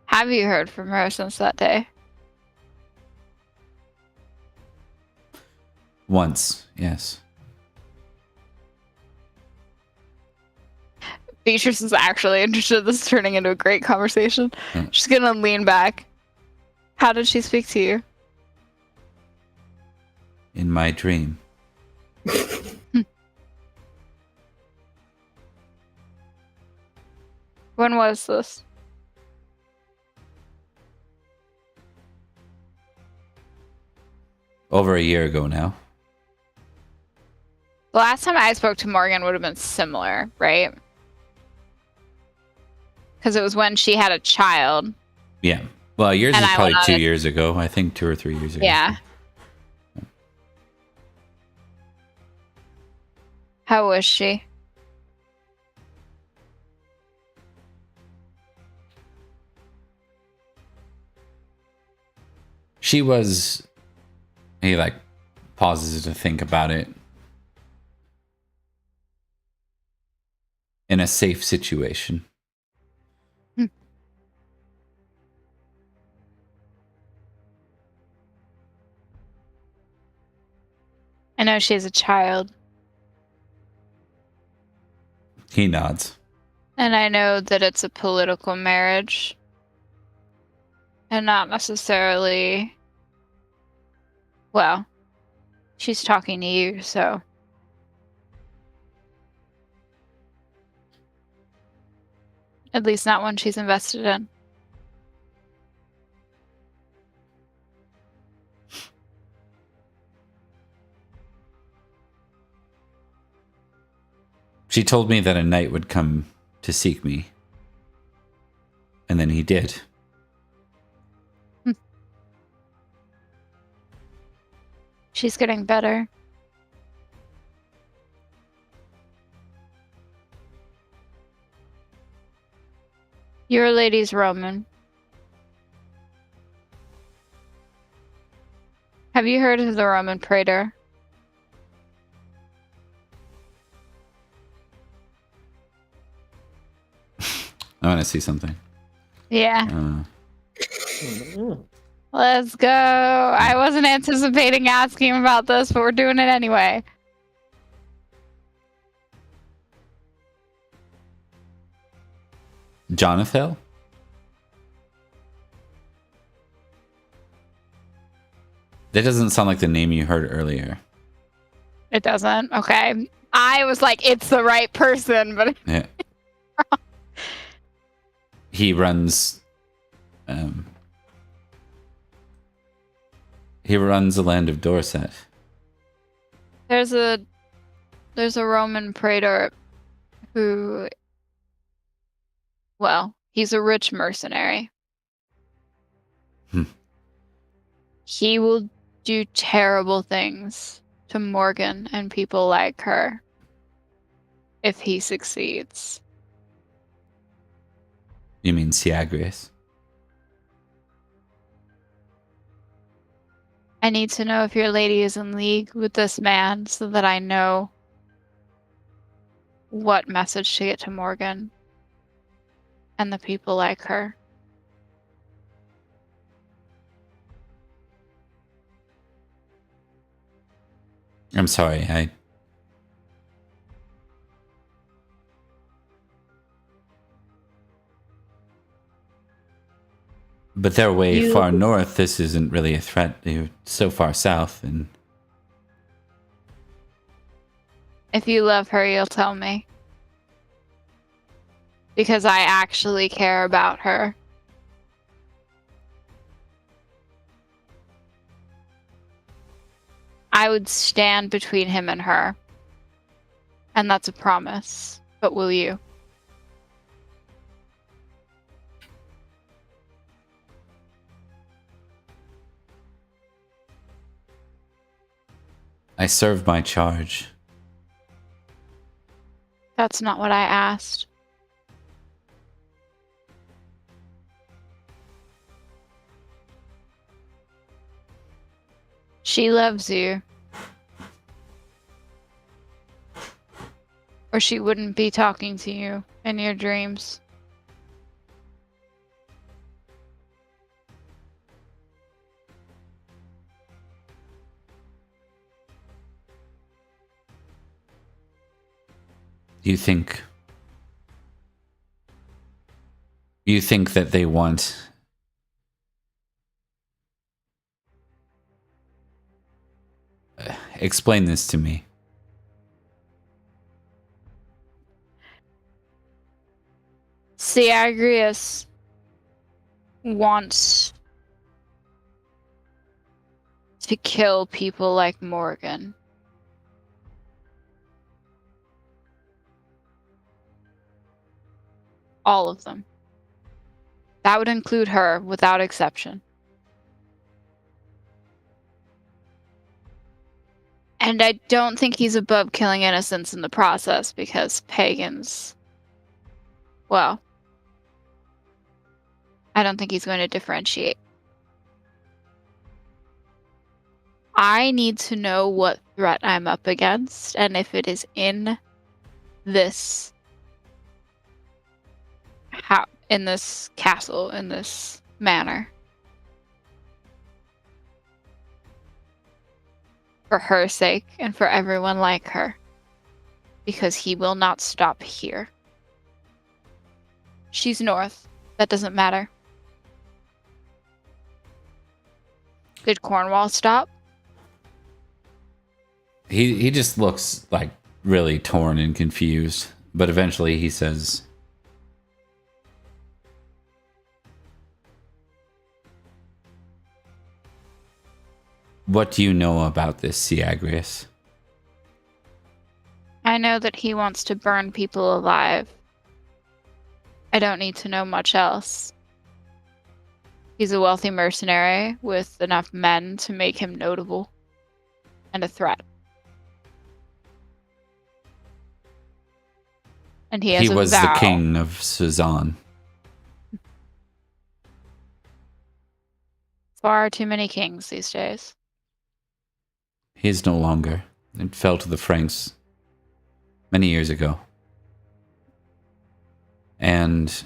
C: Have you heard from her since that day?
A: Once, yes.
C: Beatrice is actually interested. This is turning into a great conversation.
A: Mm.
C: She's gonna lean back. How did she speak to you?
A: In my dream.
C: When was this?
A: Over a year ago now.
C: The last time I spoke to Morgan would have been similar, right? Because it was when she had a child.
A: Yeah. Well, yours
C: And
A: is
C: I
A: probably
C: went on
A: 2
C: it.
A: years ago. I think 2 or 3 years ago.
C: Yeah. How was she?
A: She was... He, pauses to think about it. In a safe situation.
C: I know she's a child.
A: He nods.
C: And I know that it's a political marriage. And not necessarily... Well, she's talking to you, so... At least not one she's invested in.
A: She told me that a knight would come to seek me. And then he did.
C: She's getting better. Your lady's Roman. Have you heard of the Roman praetor?
A: I want to see something.
C: Yeah. Let's go. I wasn't anticipating asking about this, but we're doing it anyway.
A: Jonathan? That doesn't sound like the name you heard earlier.
C: It doesn't? Okay. I was like, it's the right person, but...
A: Yeah. He runs... he runs the land of Dorset.
C: There's a Roman praetor who... Well, he's a rich mercenary. He will do terrible things to Morgan and people like her if he succeeds.
A: You mean Siagrius?
C: I need to know if your lady is in league with this man so that I know what message to get to Morgan and the people like her.
A: I'm sorry, But they're way far north. This isn't really a threat. They're so far south, and...
C: If you love her, you'll tell me. Because I actually care about her. I would stand between him and her. And that's a promise. But will you?
A: I serve my charge.
C: That's not what I asked. She loves you. Or she wouldn't be talking to you in your dreams.
A: You think that they want explain this to me.
C: Siagrius wants to kill people like Morgan. All of them. That would include her, without exception. And I don't think he's above killing innocents in the process, because pagans... Well... I don't think he's going to differentiate. I need to know what threat I'm up against, and if it is in this... in this castle, in this manor. For her sake, and for everyone like her. Because he will not stop here. She's north. That doesn't matter. Did Cornwall stop?
A: He just looks like really torn and confused, but eventually he says, What do you know about this Syagrius?
C: I know that he wants to burn people alive. I don't need to know much else. He's a wealthy mercenary with enough men to make him notable and a threat. And he
A: was
C: a vow.
A: The king of Suzanne.
C: Far too many kings these days.
A: He is no longer. It fell to the Franks many years ago. And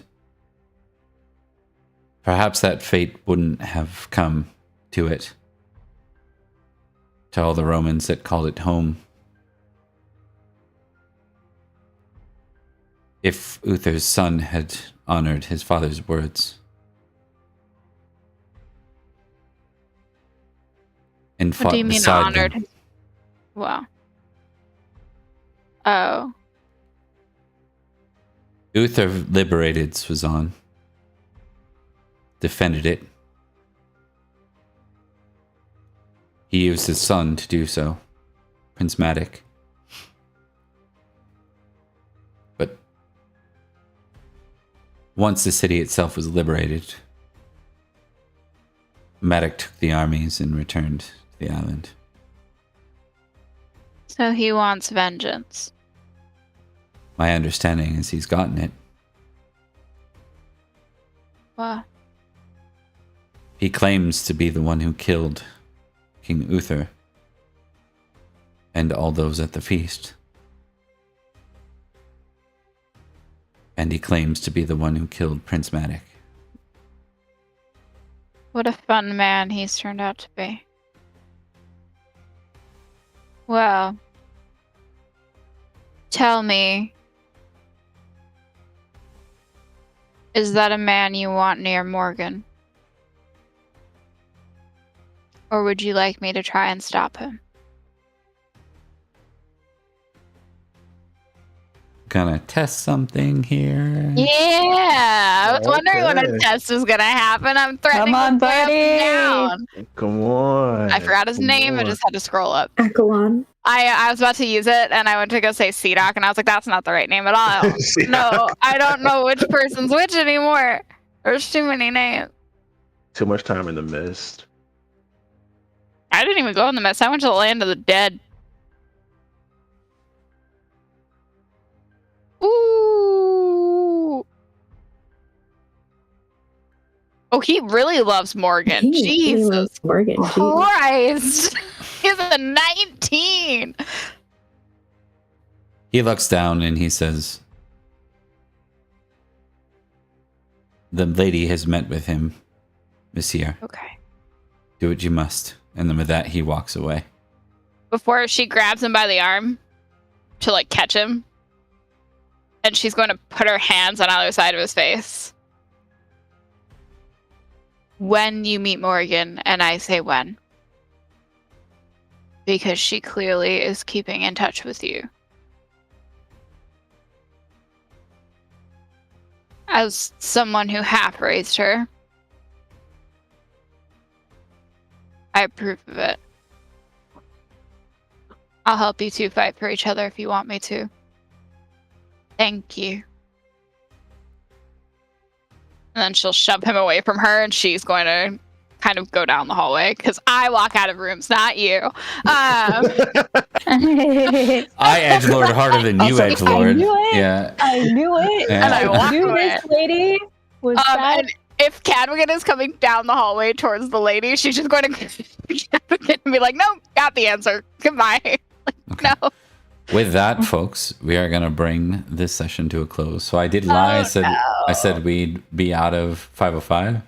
A: perhaps that fate wouldn't have come to it. To all the Romans that called it home. If Uther's son had honored his father's words. And fought
C: What do you mean
A: beside
C: honored?
A: them.
C: Wow. Oh.
A: Uther liberated Suzanne. Defended it. He used his son to do so, Prince Madoc. But once the city itself was liberated, Madoc took the armies and returned to the island.
C: So he wants vengeance.
A: My understanding is he's gotten it.
C: What?
A: He claims to be the one who killed King Uther and all those at the feast. And he claims to be the one who killed Prince Madoc.
C: What a fun man he's turned out to be. Well, tell me, is that a man you want near Morgan? Or would you like me to try and stop him?
A: Gonna test something here.
C: Yeah, I was wondering when a
B: Okay.
C: test was gonna happen. I'm threatening
D: Come on,
C: to tear him
D: buddy.
C: down.
B: Come on.
C: I forgot his
B: Come
C: name. I
B: on.
C: just had to scroll up.
E: Akalon.
C: I was about to use it, and I went to go say Cdoc, and I was like, that's not the right name at all. No, I don't know which person's which anymore. There's too many names.
B: Too much time in the mist.
C: I didn't even go in the mist. I went to the land of the dead. Ooh. Oh, he really loves Morgan.
E: He
C: Jesus
E: loves Morgan. Jeez.
C: Christ. He's a 19.
A: He looks down and he says, "The lady has met with him, Monsieur.
C: Okay.
A: Do what you must." And then with that, he walks away.
C: Before she grabs him by the arm to like catch him, and she's going to put her hands on either side of his face. When you meet Morgan, and I say when, because she clearly is keeping in touch with you. As someone who half raised her, I approve of it. I'll help you two fight for each other if you want me to. Thank you. And then she'll shove him away from her, and she's going to kind of go down the hallway, because I walk out of rooms, not you.
A: I edgelord harder than you
D: I
A: edgelord.
D: knew it.
A: Yeah.
D: I knew it.
A: Yeah.
C: And I walk
D: knew
C: away.
D: this lady was bad.
C: And if Cadwigan is coming down the hallway towards the lady, she's just going to Cadwigan and be like, "Nope, got the answer. Goodbye."
A: Okay.
C: No.
A: With that, folks, we are going to bring this session to a close. So I did lie. I said we'd be out of 505.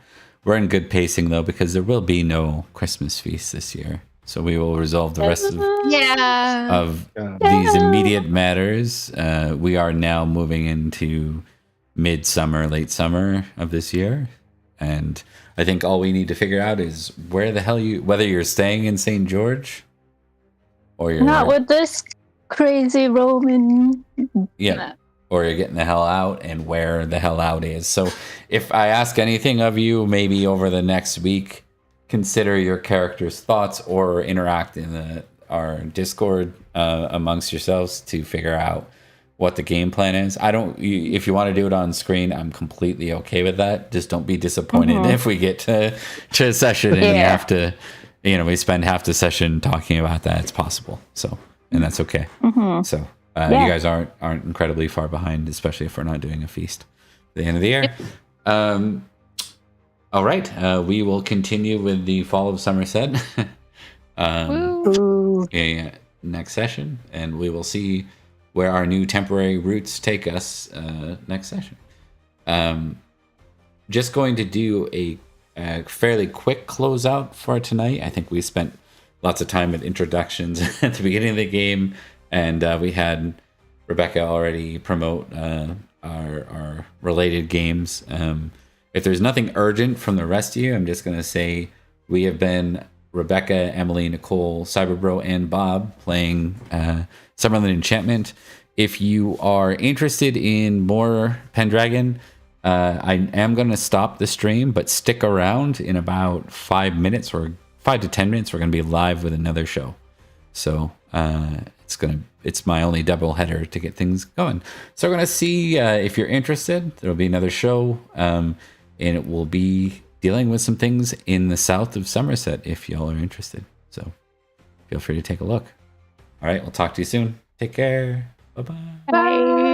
A: We're in good pacing, though, because there will be no Christmas feast this year. So we will resolve the rest
C: Yeah.
A: of these immediate matters. We are now moving into midsummer, late summer of this year. And I think all we need to figure out is where the hell whether you're staying in St. George or you're
D: Not with this crazy Roman.
A: yeah, or you're getting the hell out, and where the hell out is. So if I ask anything of you, maybe over the next week, consider your character's thoughts or interact in our Discord amongst yourselves to figure out what the game plan is. If you want to do it on screen, I'm completely okay with that. Just don't be disappointed if we get to a session and we have to, we spend half the session talking about that. It's possible. So, and that's okay. So you guys aren't incredibly far behind, especially if we're not doing a feast at the end of the year. All right. We will continue with the Fall of Somerset next session, and we will see where our new temporary routes take us next session. Just going to do a fairly quick closeout for tonight. I think we spent lots of time with introductions at the beginning of the game, and we had Rebecca already promote our related games. If there's nothing urgent from the rest of you, I'm just going to say we have been Rebecca, Emily, Nicole, Cyberbro, and Bob playing Summerland Enchantment. If you are interested in more Pendragon, I am going to stop the stream, but stick around. In about 5 minutes or 5 to 10 minutes, we're going to be live with another show. So it's my only double header to get things going. So we're going to see if you're interested. There'll be another show, and it will be dealing with some things in the south of Somerset if y'all are interested. So feel free to take a look. All right, we'll talk to you soon. Take care. Bye-bye.
C: Bye.